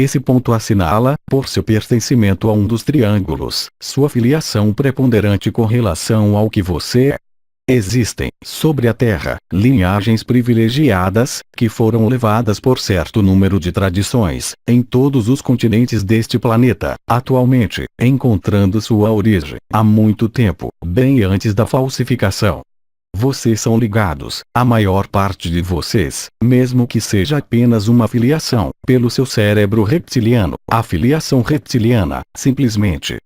Esse ponto assinala, por seu pertencimento a um dos triângulos, sua filiação preponderante com relação ao que você é. Existem, sobre a Terra, linhagens privilegiadas, que foram levadas por certo número de tradições, em todos os continentes deste planeta, atualmente, encontrando sua origem, há muito tempo, bem antes da falsificação. Vocês são ligados, a maior parte de vocês, mesmo que seja apenas uma filiação, pelo seu cérebro reptiliano, a filiação reptiliana, simplesmente.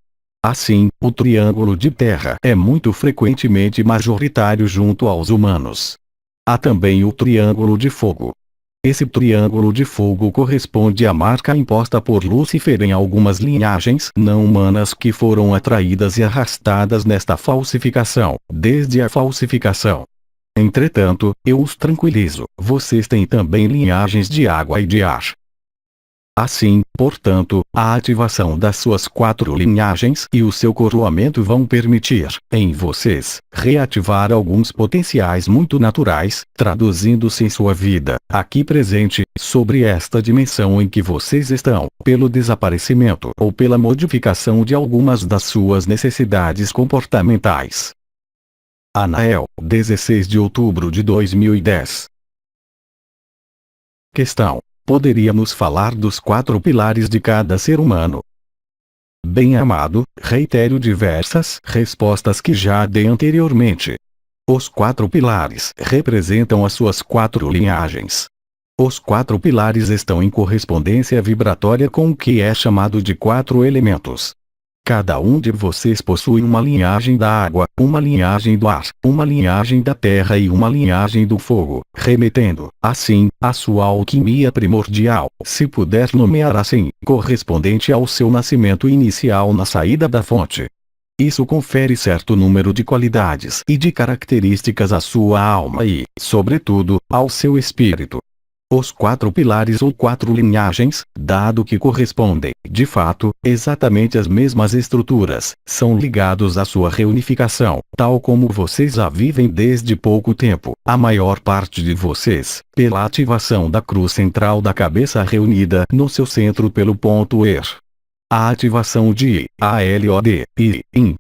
Assim, o triângulo de terra é muito frequentemente majoritário junto aos humanos. Há também o triângulo de fogo. Esse triângulo de fogo corresponde à marca imposta por Lúcifer em algumas linhagens não humanas que foram atraídas e arrastadas nesta falsificação, desde a falsificação. Entretanto, eu os tranquilizo, vocês têm também linhagens de água e de ar. Assim, portanto, a ativação das suas 4 linhagens e o seu coroamento vão permitir, em vocês, reativar alguns potenciais muito naturais, traduzindo-se em sua vida, aqui presente, sobre esta dimensão em que vocês estão, pelo desaparecimento ou pela modificação de algumas das suas necessidades comportamentais. Anael, 16 de outubro de 2010. Questão: poderíamos falar dos 4 pilares de cada ser humano? Bem-amado, reitero diversas respostas que já dei anteriormente. Os 4 pilares representam as suas 4 linhagens. Os 4 pilares estão em correspondência vibratória com o que é chamado de 4 elementos. Cada um de vocês possui uma linhagem da água, uma linhagem do ar, uma linhagem da terra e uma linhagem do fogo, remetendo, assim, à sua alquimia primordial, se puder nomear assim, correspondente ao seu nascimento inicial na saída da fonte. Isso confere certo número de qualidades e de características à sua alma e, sobretudo, ao seu espírito. Os 4 pilares ou 4 linhagens, dado que correspondem, de fato, exatamente às mesmas estruturas, são ligados à sua reunificação, tal como vocês a vivem desde pouco tempo, a maior parte de vocês, pela ativação da cruz central da cabeça reunida no seu centro pelo ponto ER. A ativação de ALOD e IN.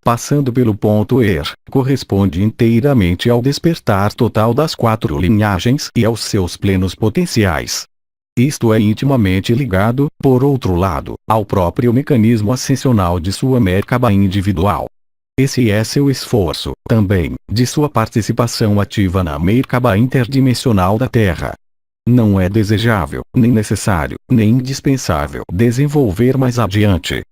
Passando pelo ponto ER, corresponde inteiramente ao despertar total das 4 linhagens e aos seus plenos potenciais. Isto é intimamente ligado, por outro lado, ao próprio mecanismo ascensional de sua Merkaba individual. Esse é seu esforço, também, de sua participação ativa na Merkaba interdimensional da Terra. Não é desejável, nem necessário, nem indispensável desenvolver mais adiante.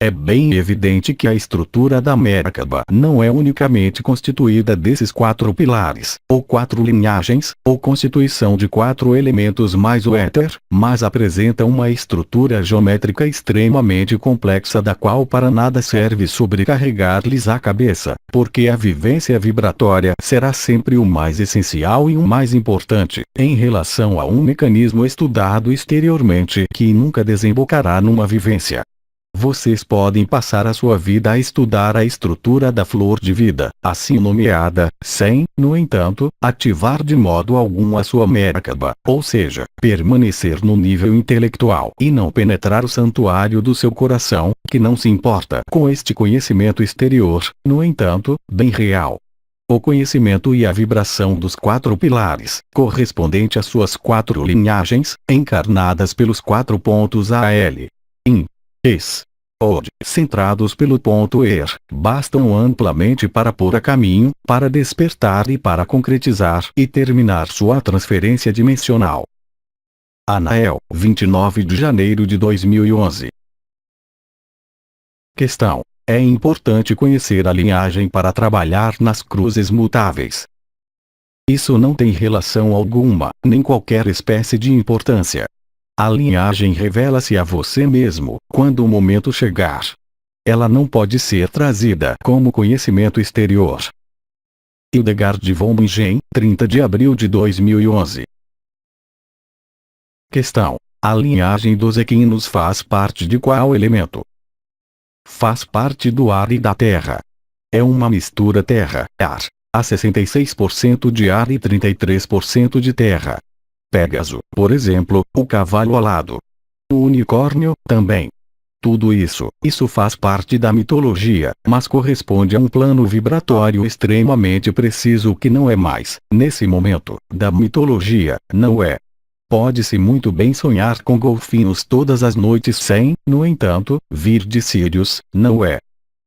É bem evidente que a estrutura da Merkaba não é unicamente constituída desses 4 pilares, ou 4 linhagens, ou constituição de 4 elementos mais o éter, mas apresenta uma estrutura geométrica extremamente complexa da qual para nada serve sobrecarregar-lhes a cabeça, porque a vivência vibratória será sempre o mais essencial e o mais importante, em relação a um mecanismo estudado exteriormente que nunca desembocará numa vivência. Vocês podem passar a sua vida a estudar a estrutura da flor de vida, assim nomeada, sem, no entanto, ativar de modo algum a sua Merkaba, ou seja, permanecer no nível intelectual e não penetrar o santuário do seu coração, que não se importa com este conhecimento exterior, no entanto, bem real. O conhecimento e a vibração dos 4 pilares, correspondente às suas 4 linhagens, encarnadas pelos 4 pontos AL. In. Es. Od, centrados pelo ponto Er, bastam amplamente para pôr a caminho, para despertar e para concretizar e terminar sua transferência dimensional. Anael, 29 de janeiro de 2011. Questão: é importante conhecer a linhagem para trabalhar nas cruzes mutáveis. Isso não tem relação alguma, nem qualquer espécie de importância. A linhagem revela-se a você mesmo, quando o momento chegar. Ela não pode ser trazida como conhecimento exterior. Hildegard von Bingen, 30 de abril de 2011. Questão: a linhagem dos equinos faz parte de qual elemento? Faz parte do ar e da terra. É uma mistura terra-ar. Há 66% de ar e 33% de terra. Pégaso, por exemplo, o cavalo alado. O unicórnio, também. Tudo isso faz parte da mitologia, mas corresponde a um plano vibratório extremamente preciso que não é mais, nesse momento, da mitologia, não é. Pode-se muito bem sonhar com golfinhos todas as noites sem, no entanto, vir de Sírius, não é.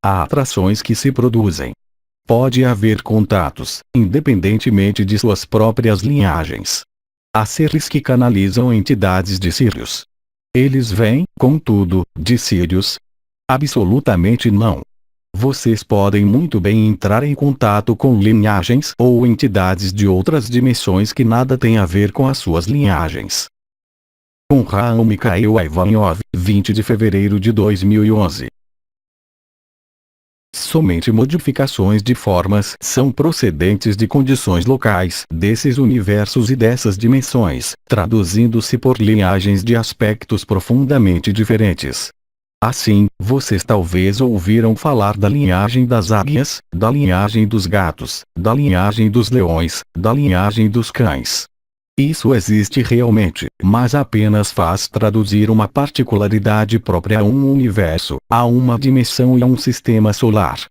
Há atrações que se produzem. Pode haver contatos, independentemente de suas próprias linhagens. Há seres que canalizam entidades de Sírius. Eles vêm, contudo, de Sírius? Absolutamente não. Vocês podem muito bem entrar em contato com linhagens ou entidades de outras dimensões que nada têm a ver com as suas linhagens. Com Raul Mikhail Ivanov, 20 de fevereiro de 2011. Somente modificações de formas são procedentes de condições locais desses universos e dessas dimensões, traduzindo-se por linhagens de aspectos profundamente diferentes. Assim, vocês talvez ouviram falar da linhagem das águias, da linhagem dos gatos, da linhagem dos leões, da linhagem dos cães. Isso existe realmente, mas apenas faz traduzir uma particularidade própria a um universo, a uma dimensão e a um sistema solar.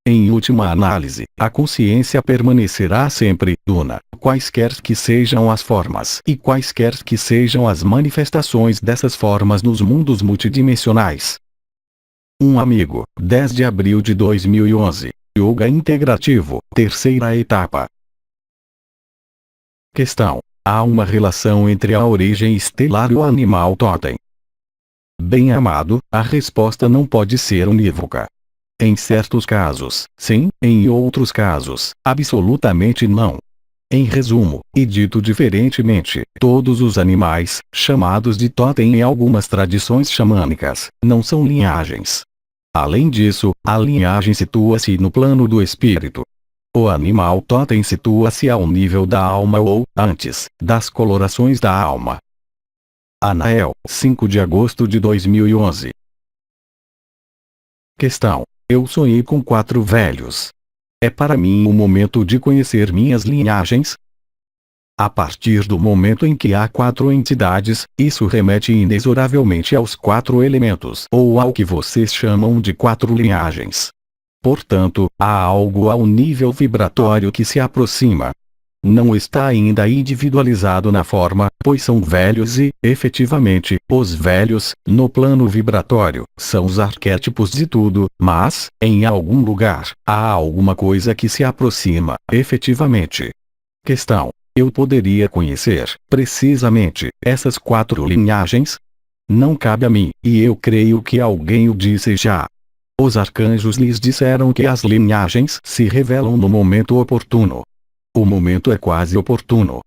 Em última análise, a consciência permanecerá sempre una, quaisquer que sejam as formas e quaisquer que sejam as manifestações dessas formas nos mundos multidimensionais. Um amigo, 10 de abril de 2011. Yoga integrativo, terceira etapa. Questão: há uma relação entre a origem estelar e o animal totem? Bem amado, a resposta não pode ser unívoca. Em certos casos, sim, em outros casos, absolutamente não. Em resumo, e dito diferentemente, todos os animais, chamados de totem em algumas tradições xamânicas, não são linhagens. Além disso, a linhagem situa-se no plano do espírito. O animal totem situa-se ao nível da alma ou, antes, das colorações da alma. Anael, 5 de agosto de 2011. Questão: eu sonhei com 4 velhos. É para mim o momento de conhecer minhas linhagens? A partir do momento em que há 4 entidades, isso remete inexoravelmente aos 4 elementos ou ao que vocês chamam de 4 linhagens. Portanto, há algo ao nível vibratório que se aproxima. Não está ainda individualizado na forma, pois são velhos e, efetivamente, os velhos, no plano vibratório, são os arquétipos de tudo, mas, em algum lugar, há alguma coisa que se aproxima, efetivamente. Questão: Eu poderia conhecer, precisamente, essas 4 linhagens? Não cabe a mim, e eu creio que alguém o disse já. Os arcanjos lhes disseram que as linhagens se revelam no momento oportuno. O momento é quase oportuno.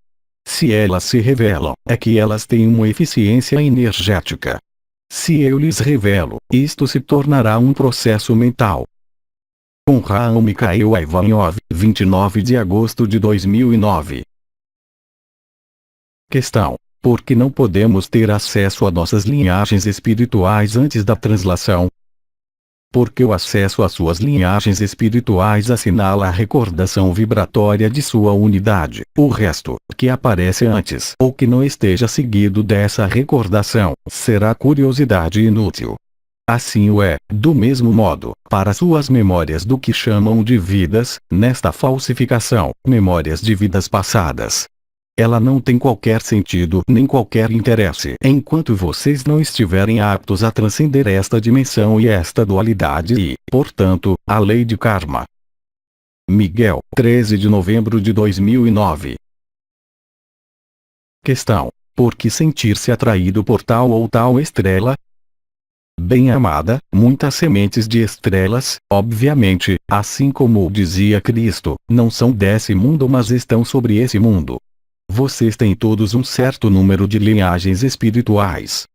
Se elas se revelam, é que elas têm uma eficiência energética. Se eu lhes revelo, isto se tornará um processo mental. Com Raul Mikhail Ivanov, 29 de agosto de 2009. Questão: por que não podemos ter acesso a nossas linhagens espirituais antes da translação? Porque o acesso às suas linhagens espirituais assinala a recordação vibratória de sua unidade. O resto, que aparece antes ou que não esteja seguido dessa recordação, será curiosidade inútil. Assim o é, do mesmo modo, para suas memórias do que chamam de vidas, nesta falsificação, memórias de vidas passadas. Ela não tem qualquer sentido nem qualquer interesse enquanto vocês não estiverem aptos a transcender esta dimensão e esta dualidade e, portanto, a lei de karma. Miguel, 13 de novembro de 2009. Questão: por que sentir-se atraído por tal ou tal estrela? Bem-amada, muitas sementes de estrelas, obviamente, assim como o dizia Cristo, não são desse mundo mas estão sobre esse mundo. Vocês têm todos um certo número de linhagens espirituais.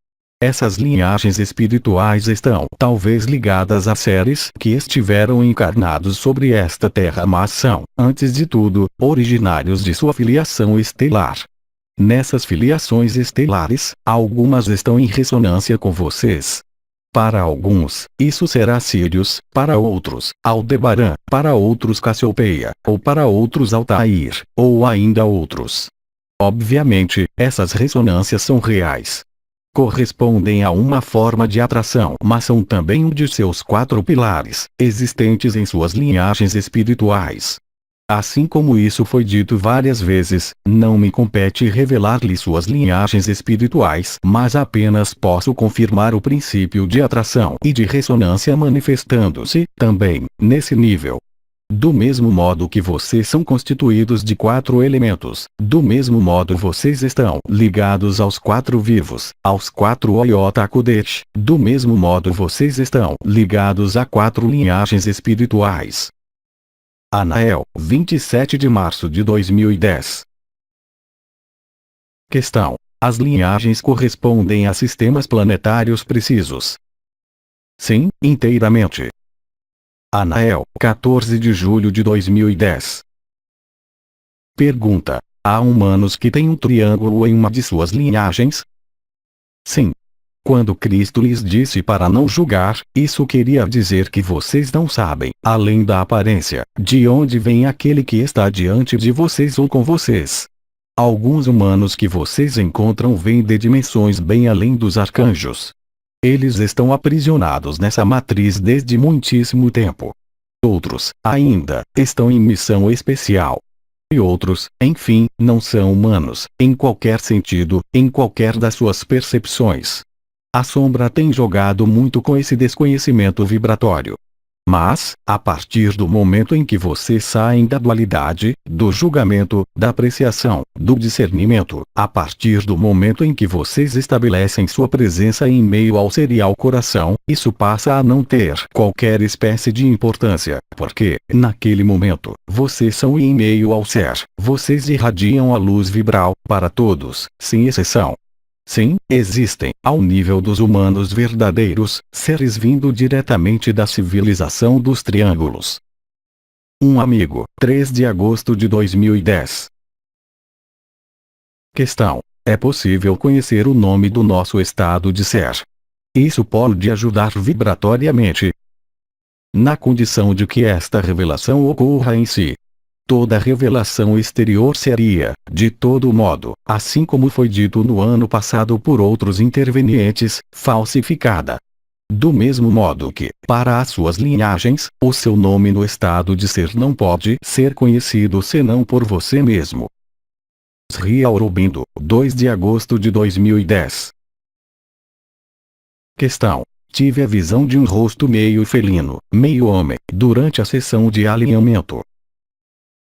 Essas linhagens espirituais estão talvez ligadas a seres que estiveram encarnados sobre esta terra, mas são, antes de tudo, originários de sua filiação estelar. Nessas filiações estelares, algumas estão em ressonância com vocês. Para alguns, isso será Sirius, para outros, Aldebaran, para outros Cassiopeia, ou para outros Altair, ou ainda outros. Obviamente, essas ressonâncias são reais. Correspondem a uma forma de atração, mas são também um de seus 4 pilares, existentes em suas linhagens espirituais. Assim como isso foi dito várias vezes, não me compete revelar-lhe suas linhagens espirituais, mas apenas posso confirmar o princípio de atração e de ressonância manifestando-se, também, nesse nível. Do mesmo modo que vocês são constituídos de 4 elementos, do mesmo modo vocês estão ligados aos 4 vivos, aos 4 Oyotakudesh, do mesmo modo vocês estão ligados a 4 linhagens espirituais. Anael, 27 de março de 2010. Questão: as linhagens correspondem a sistemas planetários precisos? Sim, inteiramente. Anael, 14 de julho de 2010. Pergunta: há humanos que têm um triângulo em uma de suas linhagens? Sim. Quando Cristo lhes disse para não julgar, isso queria dizer que vocês não sabem, além da aparência, de onde vem aquele que está diante de vocês ou com vocês. Alguns humanos que vocês encontram vêm de dimensões bem além dos arcanjos. Eles estão aprisionados nessa matriz desde muitíssimo tempo. Outros, ainda, estão em missão especial. E outros, enfim, não são humanos, em qualquer sentido, em qualquer das suas percepções. A sombra tem jogado muito com esse desconhecimento vibratório. Mas, a partir do momento em que vocês saem da dualidade, do julgamento, da apreciação, do discernimento, a partir do momento em que vocês estabelecem sua presença em meio ao ser e ao coração, isso passa a não ter qualquer espécie de importância, porque, naquele momento, vocês são em meio ao ser, vocês irradiam a luz vibral, para todos, sem exceção. Sim, existem, ao nível dos humanos verdadeiros, seres vindo diretamente da civilização dos triângulos. Um amigo, 3 de agosto de 2010. Questão: é possível conhecer o nome do nosso estado de ser? Isso pode ajudar vibratoriamente? Na condição de que esta revelação ocorra em si. Toda revelação exterior seria, de todo modo, assim como foi dito no ano passado por outros intervenientes, falsificada. Do mesmo modo que, para as suas linhagens, o seu nome no estado de ser não pode ser conhecido senão por você mesmo. Sri Aurobindo, 2 de agosto de 2010. Questão: tive a visão de um rosto meio felino, meio homem, durante a sessão de alinhamento.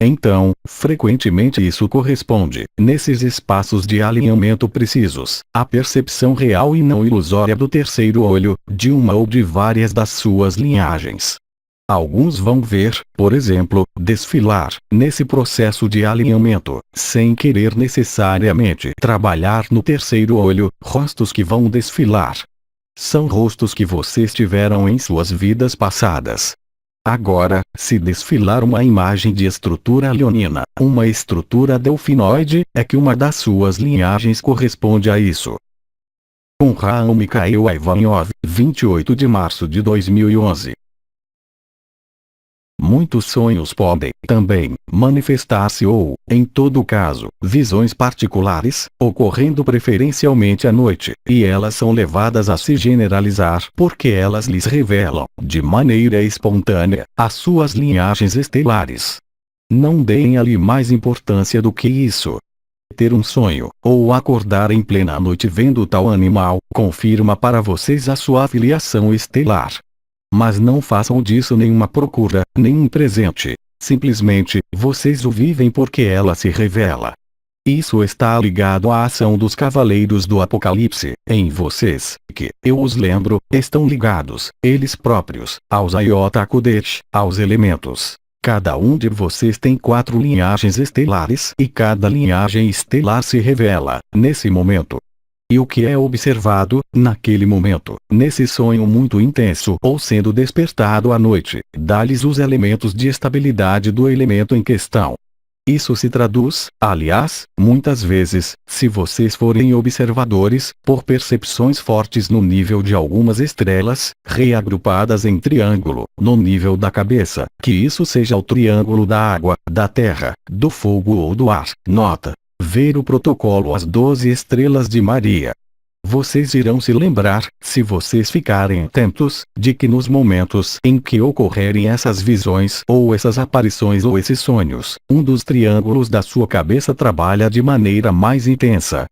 Então, frequentemente isso corresponde, nesses espaços de alinhamento precisos, à percepção real e não ilusória do terceiro olho, de uma ou de várias das suas linhagens. Alguns vão ver, por exemplo, desfilar, nesse processo de alinhamento, sem querer necessariamente trabalhar no terceiro olho, rostos que vão desfilar. São rostos que vocês tiveram em suas vidas passadas. Agora, se desfilar uma imagem de estrutura leonina, uma estrutura delfinoide, é que uma das suas linhagens corresponde a isso. Com Raul Mikhail Ivanov, 28 de março de 2011. Muitos sonhos podem, também, manifestar-se ou, em todo caso, visões particulares, ocorrendo preferencialmente à noite, e elas são levadas a se generalizar porque elas lhes revelam, de maneira espontânea, as suas linhagens estelares. Não deem ali mais importância do que isso. Ter um sonho, ou acordar em plena noite vendo tal animal, confirma para vocês a sua afiliação estelar. Mas não façam disso nenhuma procura, nenhum presente. Simplesmente, vocês o vivem porque ela se revela. Isso está ligado à ação dos cavaleiros do Apocalipse, em vocês, que, eu os lembro, estão ligados, eles próprios, aos Iota Kodesh, aos elementos. Cada um de vocês tem 4 linhagens estelares e cada linhagem estelar se revela, nesse momento. E o que é observado, naquele momento, nesse sonho muito intenso ou sendo despertado à noite, dá-lhes os elementos de estabilidade do elemento em questão. Isso se traduz, aliás, muitas vezes, se vocês forem observadores, por percepções fortes no nível de algumas estrelas, reagrupadas em triângulo, no nível da cabeça, que isso seja o triângulo da água, da terra, do fogo ou do ar. Nota. Ver o protocolo As 12 Estrelas de Maria. Vocês irão se lembrar, se vocês ficarem atentos, de que nos momentos em que ocorrerem essas visões ou essas aparições ou esses sonhos, um dos triângulos da sua cabeça trabalha de maneira mais intensa.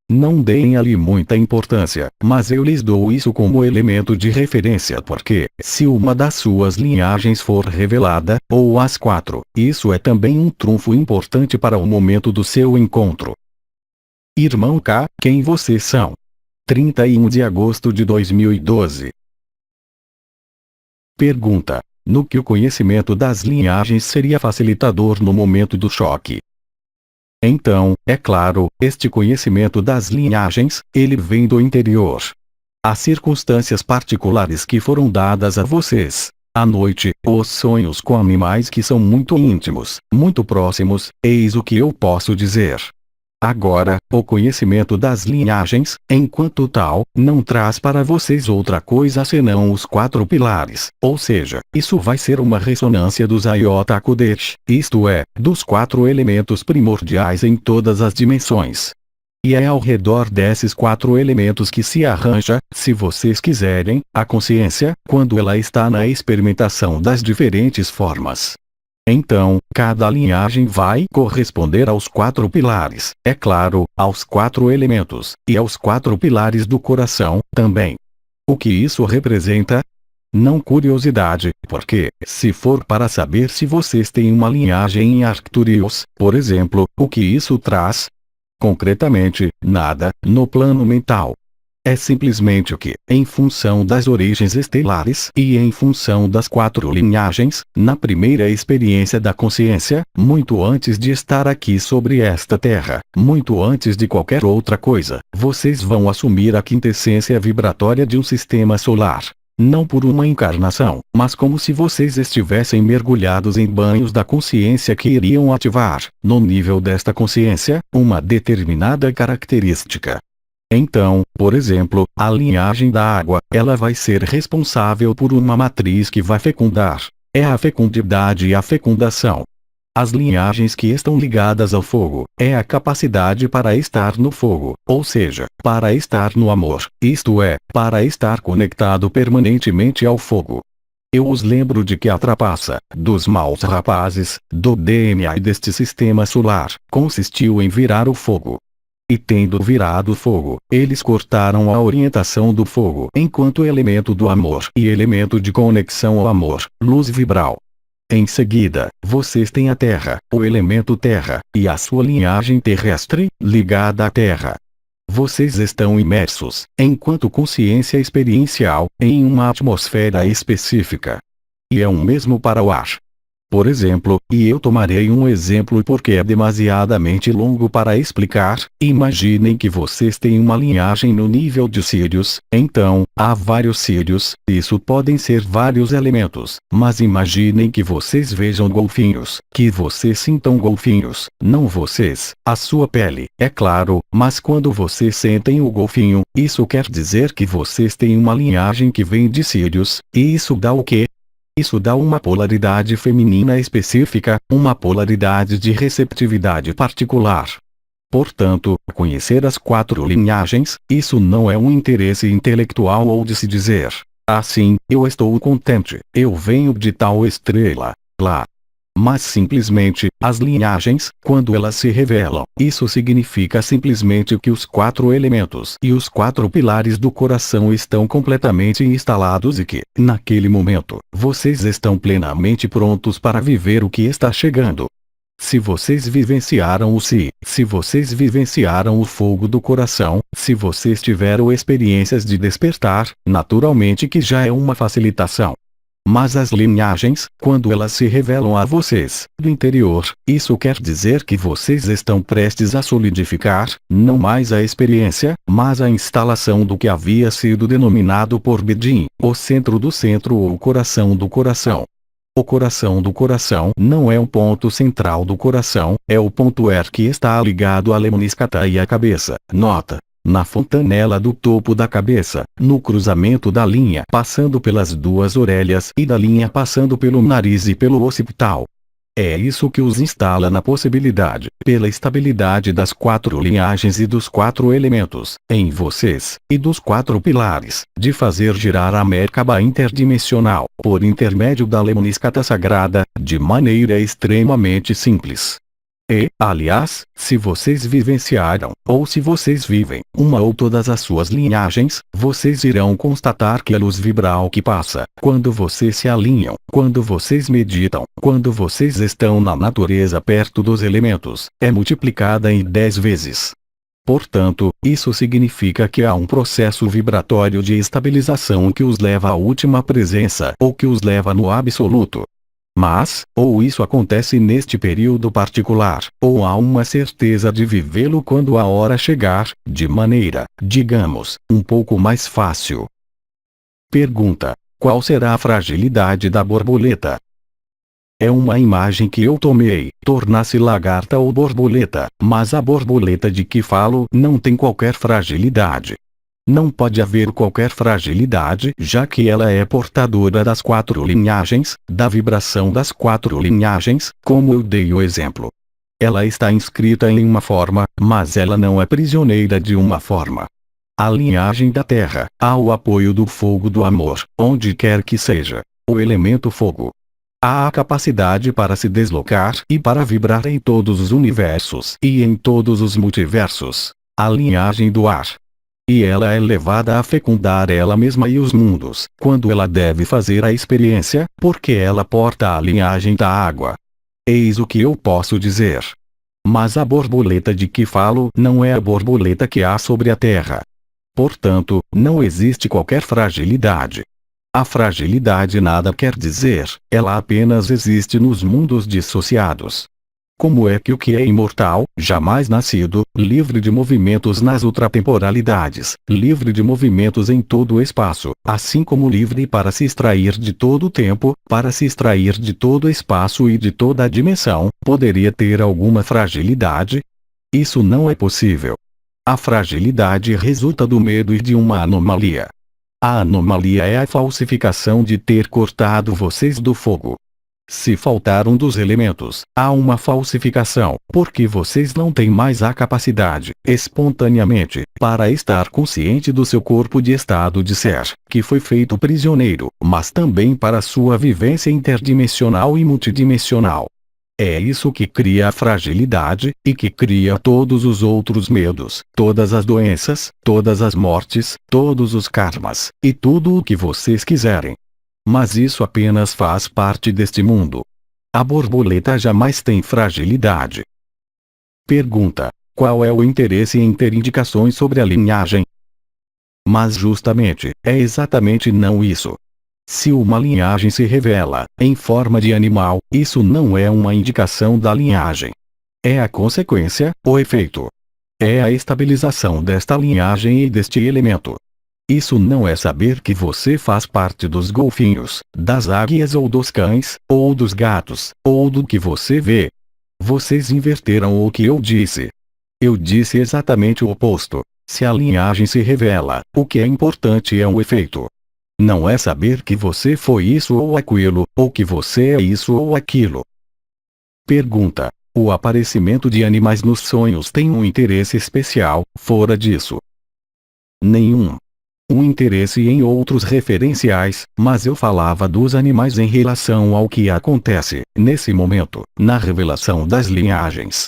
Não deem ali muita importância, mas eu lhes dou isso como elemento de referência porque, se uma das suas linhagens for revelada, ou as 4, isso é também um trunfo importante para o momento do seu encontro. Irmão K, quem vocês são? 31 de agosto de 2012. Pergunta: no que o conhecimento das linhagens seria facilitador no momento do choque? Então, é claro, este conhecimento das linhagens, ele vem do interior. As circunstâncias particulares que foram dadas a vocês, à noite, os sonhos com animais que são muito íntimos, muito próximos, eis o que eu posso dizer. Agora, o conhecimento das linhagens, enquanto tal, não traz para vocês outra coisa senão os 4 pilares, ou seja, isso vai ser uma ressonância dos Iota Kodesh, isto é, dos 4 elementos primordiais em todas as dimensões. E é ao redor desses 4 elementos que se arranja, se vocês quiserem, a consciência, quando ela está na experimentação das diferentes formas. Então, cada linhagem vai corresponder aos 4 pilares, é claro, aos 4 elementos, e aos 4 pilares do coração, também. O que isso representa? Não curiosidade, porque, se for para saber se vocês têm uma linhagem em Arcturios, por exemplo, o que isso traz? Concretamente, nada, no plano mental. É simplesmente o que, em função das origens estelares e em função das 4 linhagens, na primeira experiência da consciência, muito antes de estar aqui sobre esta terra, muito antes de qualquer outra coisa, vocês vão assumir a quintessência vibratória de um sistema solar. Não por uma encarnação, mas como se vocês estivessem mergulhados em banhos da consciência que iriam ativar, no nível desta consciência, uma determinada característica. Então, por exemplo, a linhagem da água, ela vai ser responsável por uma matriz que vai fecundar. É a fecundidade e a fecundação. As linhagens que estão ligadas ao fogo, é a capacidade para estar no fogo, ou seja, para estar no amor, isto é, para estar conectado permanentemente ao fogo. Eu os lembro de que a trapaça, dos maus rapazes, do DNA e deste sistema solar, consistiu em virar o fogo. E tendo virado o fogo, eles cortaram a orientação do fogo enquanto elemento do amor e elemento de conexão ao amor, luz vibral. Em seguida, vocês têm a Terra, o elemento Terra, e a sua linhagem terrestre, ligada à Terra. Vocês estão imersos, enquanto consciência experiencial, em uma atmosfera específica. E é o mesmo para o ar. Por exemplo, e eu tomarei um exemplo porque é demasiadamente longo para explicar, imaginem que vocês têm uma linhagem no nível de Sírios, então, há vários Sírios, isso podem ser vários elementos, mas imaginem que vocês vejam golfinhos, que vocês sintam golfinhos, não vocês, a sua pele, é claro, mas quando vocês sentem o golfinho, isso quer dizer que vocês têm uma linhagem que vem de Sírios, e isso dá o quê? Isso dá uma polaridade feminina específica, uma polaridade de receptividade particular. Portanto, conhecer as 4 linhagens, isso não é um interesse intelectual ou de se dizer, assim, eu estou contente, eu venho de tal estrela, lá. Mas simplesmente, as linhagens, quando elas se revelam, isso significa simplesmente que os 4 elementos e os 4 pilares do coração estão completamente instalados e que, naquele momento, vocês estão plenamente prontos para viver o que está chegando. Se vocês vivenciaram se vocês vivenciaram o fogo do coração, se vocês tiveram experiências de despertar, naturalmente que já é uma facilitação. Mas as linhagens, quando elas se revelam a vocês, do interior, isso quer dizer que vocês estão prestes a solidificar, não mais a experiência, mas a instalação do que havia sido denominado por Bedin, o centro do centro ou o coração do coração. O coração do coração não é um ponto central do coração, é o ponto que está ligado à lemniscata e à cabeça, nota. Na fontanela do topo da cabeça, no cruzamento da linha passando pelas 2 orelhas e da linha passando pelo nariz e pelo occipital. É isso que os instala na possibilidade, pela estabilidade das 4 linhagens e dos 4 elementos, em vocês, e dos 4 pilares, de fazer girar a Merkaba interdimensional, por intermédio da lemniscata sagrada, de maneira extremamente simples. E, aliás, se vocês vivenciaram, ou se vocês vivem, uma ou todas as suas linhagens, vocês irão constatar que a luz vibral que passa, quando vocês se alinham, quando vocês meditam, quando vocês estão na natureza perto dos elementos, é multiplicada em 10 vezes. Portanto, isso significa que há um processo vibratório de estabilização que os leva à última presença ou que os leva no absoluto. Mas, ou isso acontece neste período particular, ou há uma certeza de vivê-lo quando a hora chegar, de maneira, digamos, um pouco mais fácil. Pergunta: qual será a fragilidade da borboleta? É uma imagem que eu tomei, tornar-se lagarta ou borboleta, mas a borboleta de que falo não tem qualquer fragilidade. Não pode haver qualquer fragilidade, já que ela é portadora das 4 linhagens, da vibração das 4 linhagens, como eu dei o exemplo. Ela está inscrita em uma forma, mas ela não é prisioneira de uma forma. A linhagem da Terra, há o apoio do fogo do amor, onde quer que seja, o elemento fogo. Há a capacidade para se deslocar e para vibrar em todos os universos e em todos os multiversos. A linhagem do ar. E ela é levada a fecundar ela mesma e os mundos, quando ela deve fazer a experiência, porque ela porta a linhagem da água. Eis o que eu posso dizer. Mas a borboleta de que falo não é a borboleta que há sobre a terra. Portanto, não existe qualquer fragilidade. A fragilidade nada quer dizer, ela apenas existe nos mundos dissociados. Como é que o que é imortal, jamais nascido, livre de movimentos nas ultratemporalidades, livre de movimentos em todo o espaço, assim como livre para se extrair de todo o tempo, para se extrair de todo o espaço e de toda a dimensão, poderia ter alguma fragilidade? Isso não é possível. A fragilidade resulta do medo e de uma anomalia. A anomalia é a falsificação de ter cortado vocês do fogo. Se faltar um dos elementos, há uma falsificação, porque vocês não têm mais a capacidade, espontaneamente, para estar consciente do seu corpo de estado de ser, que foi feito prisioneiro, mas também para sua vivência interdimensional e multidimensional. É isso que cria a fragilidade, e que cria todos os outros medos, todas as doenças, todas as mortes, todos os karmas, e tudo o que vocês quiserem. Mas isso apenas faz parte deste mundo. A borboleta jamais tem fragilidade. Pergunta: qual é o interesse em ter indicações sobre a linhagem? Mas justamente, é exatamente não isso. Se uma linhagem se revela em forma de animal, isso não é uma indicação da linhagem. É a consequência, o efeito. É a estabilização desta linhagem e deste elemento. Isso não é saber que você faz parte dos golfinhos, das águias ou dos cães, ou dos gatos, ou do que você vê. Vocês inverteram o que eu disse. Eu disse exatamente o oposto. Se a linhagem se revela, o que é importante é o efeito. Não é saber que você foi isso ou aquilo, ou que você é isso ou aquilo. Pergunta: o aparecimento de animais nos sonhos tem um interesse especial, fora disso? Nenhum. Um interesse em outros referenciais, mas eu falava dos animais em relação ao que acontece, nesse momento, na revelação das linhagens.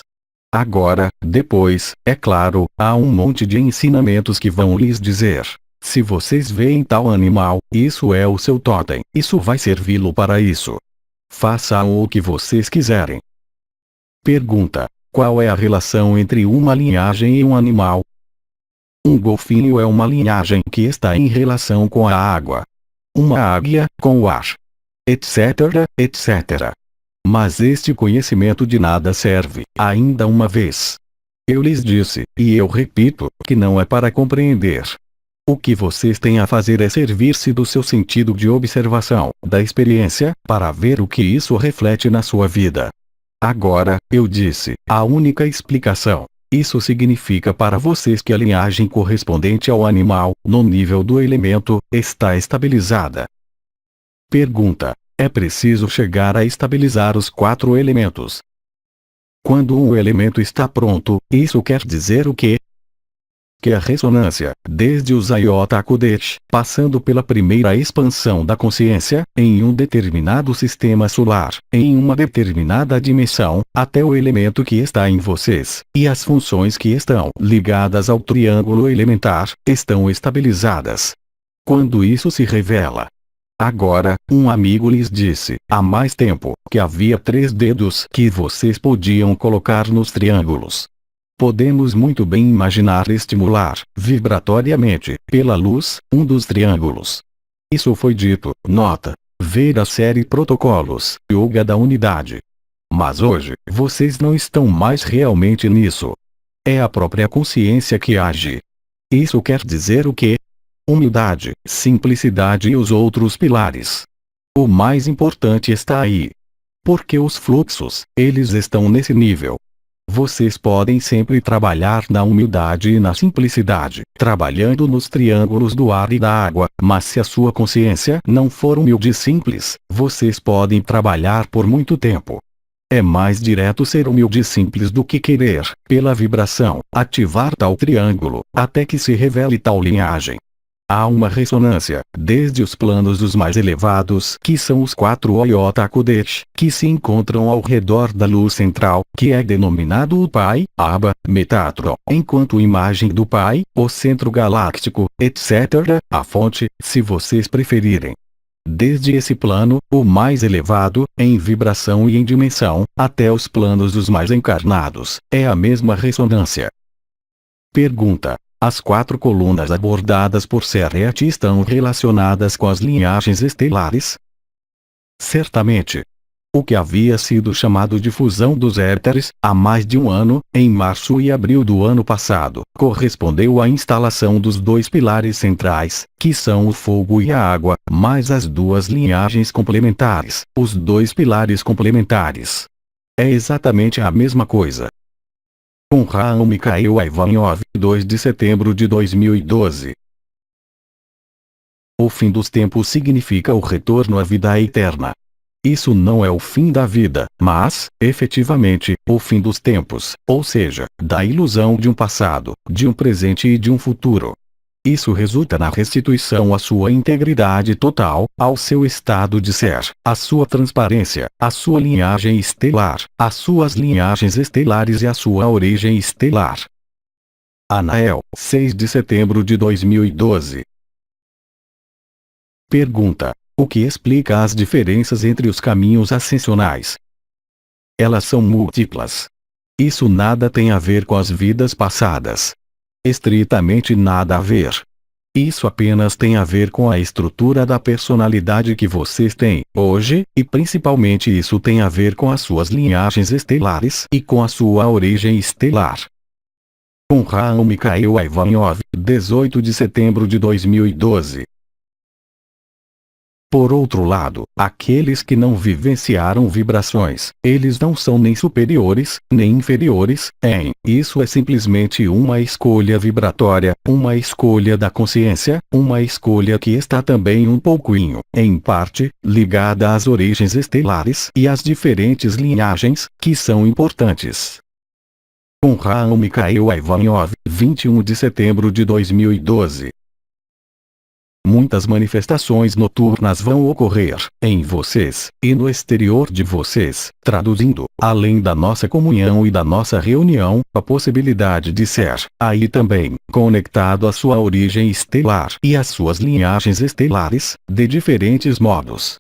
Agora, depois, é claro, há um monte de ensinamentos que vão lhes dizer: se vocês veem tal animal, isso é o seu totem, isso vai servi-lo para isso. Façam o que vocês quiserem. Pergunta: qual é a relação entre uma linhagem e um animal? Um golfinho é uma linhagem que está em relação com a água. Uma águia, com o ar. Etc, etc. Mas este conhecimento de nada serve, ainda uma vez. Eu lhes disse, e eu repito, que não é para compreender. O que vocês têm a fazer é servir-se do seu sentido de observação, da experiência, para ver o que isso reflete na sua vida. Agora, eu disse, a única explicação. Isso significa para vocês que a linhagem correspondente ao animal, no nível do elemento, está estabilizada. Pergunta: é preciso chegar a estabilizar os 4 elementos? Quando um elemento está pronto, isso quer dizer o quê? Que a ressonância, desde os Iota Kodesh, passando pela primeira expansão da consciência, em um determinado sistema solar, em uma determinada dimensão, até o elemento que está em vocês, e as funções que estão ligadas ao triângulo elementar, estão estabilizadas. Quando isso se revela. Agora, um amigo lhes disse, há mais tempo, que havia 3 dedos que vocês podiam colocar nos triângulos. Podemos muito bem imaginar estimular, vibratoriamente, pela luz, um dos triângulos. Isso foi dito, nota. Ver a série Protocolos, Yoga da Unidade. Mas hoje, vocês não estão mais realmente nisso. É a própria consciência que age. Isso quer dizer o quê? Humildade, simplicidade e os outros pilares. O mais importante está aí. Porque os fluxos, eles estão nesse nível. Vocês podem sempre trabalhar na humildade e na simplicidade, trabalhando nos triângulos do ar e da água, mas se a sua consciência não for humilde e simples, vocês podem trabalhar por muito tempo. É mais direto ser humilde e simples do que querer, pela vibração, ativar tal triângulo, até que se revele tal linhagem. Há uma ressonância, desde os planos dos mais elevados, que são os 4 Iota Kodesh, que se encontram ao redor da luz central, que é denominado o Pai, Abba, Metatron, enquanto imagem do Pai, o centro galáctico, etc., a fonte, se vocês preferirem. Desde esse plano, o mais elevado, em vibração e em dimensão, até os planos dos mais encarnados, é a mesma ressonância. Pergunta: as 4 colunas abordadas por Seret estão relacionadas com as linhagens estelares? Certamente. O que havia sido chamado de fusão dos éteres, há mais de um ano, em março e abril do ano passado, correspondeu à instalação dos 2 pilares centrais, que são o fogo e a água, mais as 2 linhagens complementares, os 2 pilares complementares. É exatamente a mesma coisa. Com Raam Mikhail Ivanov, 2 de setembro de 2012. O fim dos tempos significa o retorno à vida eterna. Isso não é o fim da vida, mas, efetivamente, o fim dos tempos, ou seja, da ilusão de um passado, de um presente e de um futuro. Isso resulta na restituição à sua integridade total, ao seu estado de ser, à sua transparência, à sua linhagem estelar, às suas linhagens estelares e à sua origem estelar. Anael, 6 de setembro de 2012. Pergunta: o que explica as diferenças entre os caminhos ascensionais? Elas são múltiplas. Isso nada tem a ver com as vidas passadas. Estritamente nada a ver. Isso apenas tem a ver com a estrutura da personalidade que vocês têm, hoje, e principalmente isso tem a ver com as suas linhagens estelares e com a sua origem estelar. Com Raul Mikhail Ivanov, 18 de setembro de 2012. Por outro lado, aqueles que não vivenciaram vibrações, eles não são nem superiores, nem inferiores, isso é simplesmente uma escolha vibratória, uma escolha da consciência, uma escolha que está também um pouquinho, em parte, ligada às origens estelares e às diferentes linhagens, que são importantes. Com Raul Mikhail Ivanov, 21 de setembro de 2012. Muitas manifestações noturnas vão ocorrer, em vocês, e no exterior de vocês, traduzindo, além da nossa comunhão e da nossa reunião, a possibilidade de ser, aí também, conectado à sua origem estelar e às suas linhagens estelares, de diferentes modos.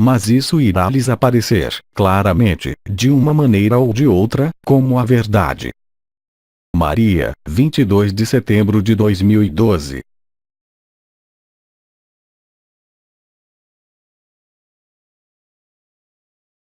Mas isso irá lhes aparecer, claramente, de uma maneira ou de outra, como a verdade. Maria, 22 de setembro de 2012.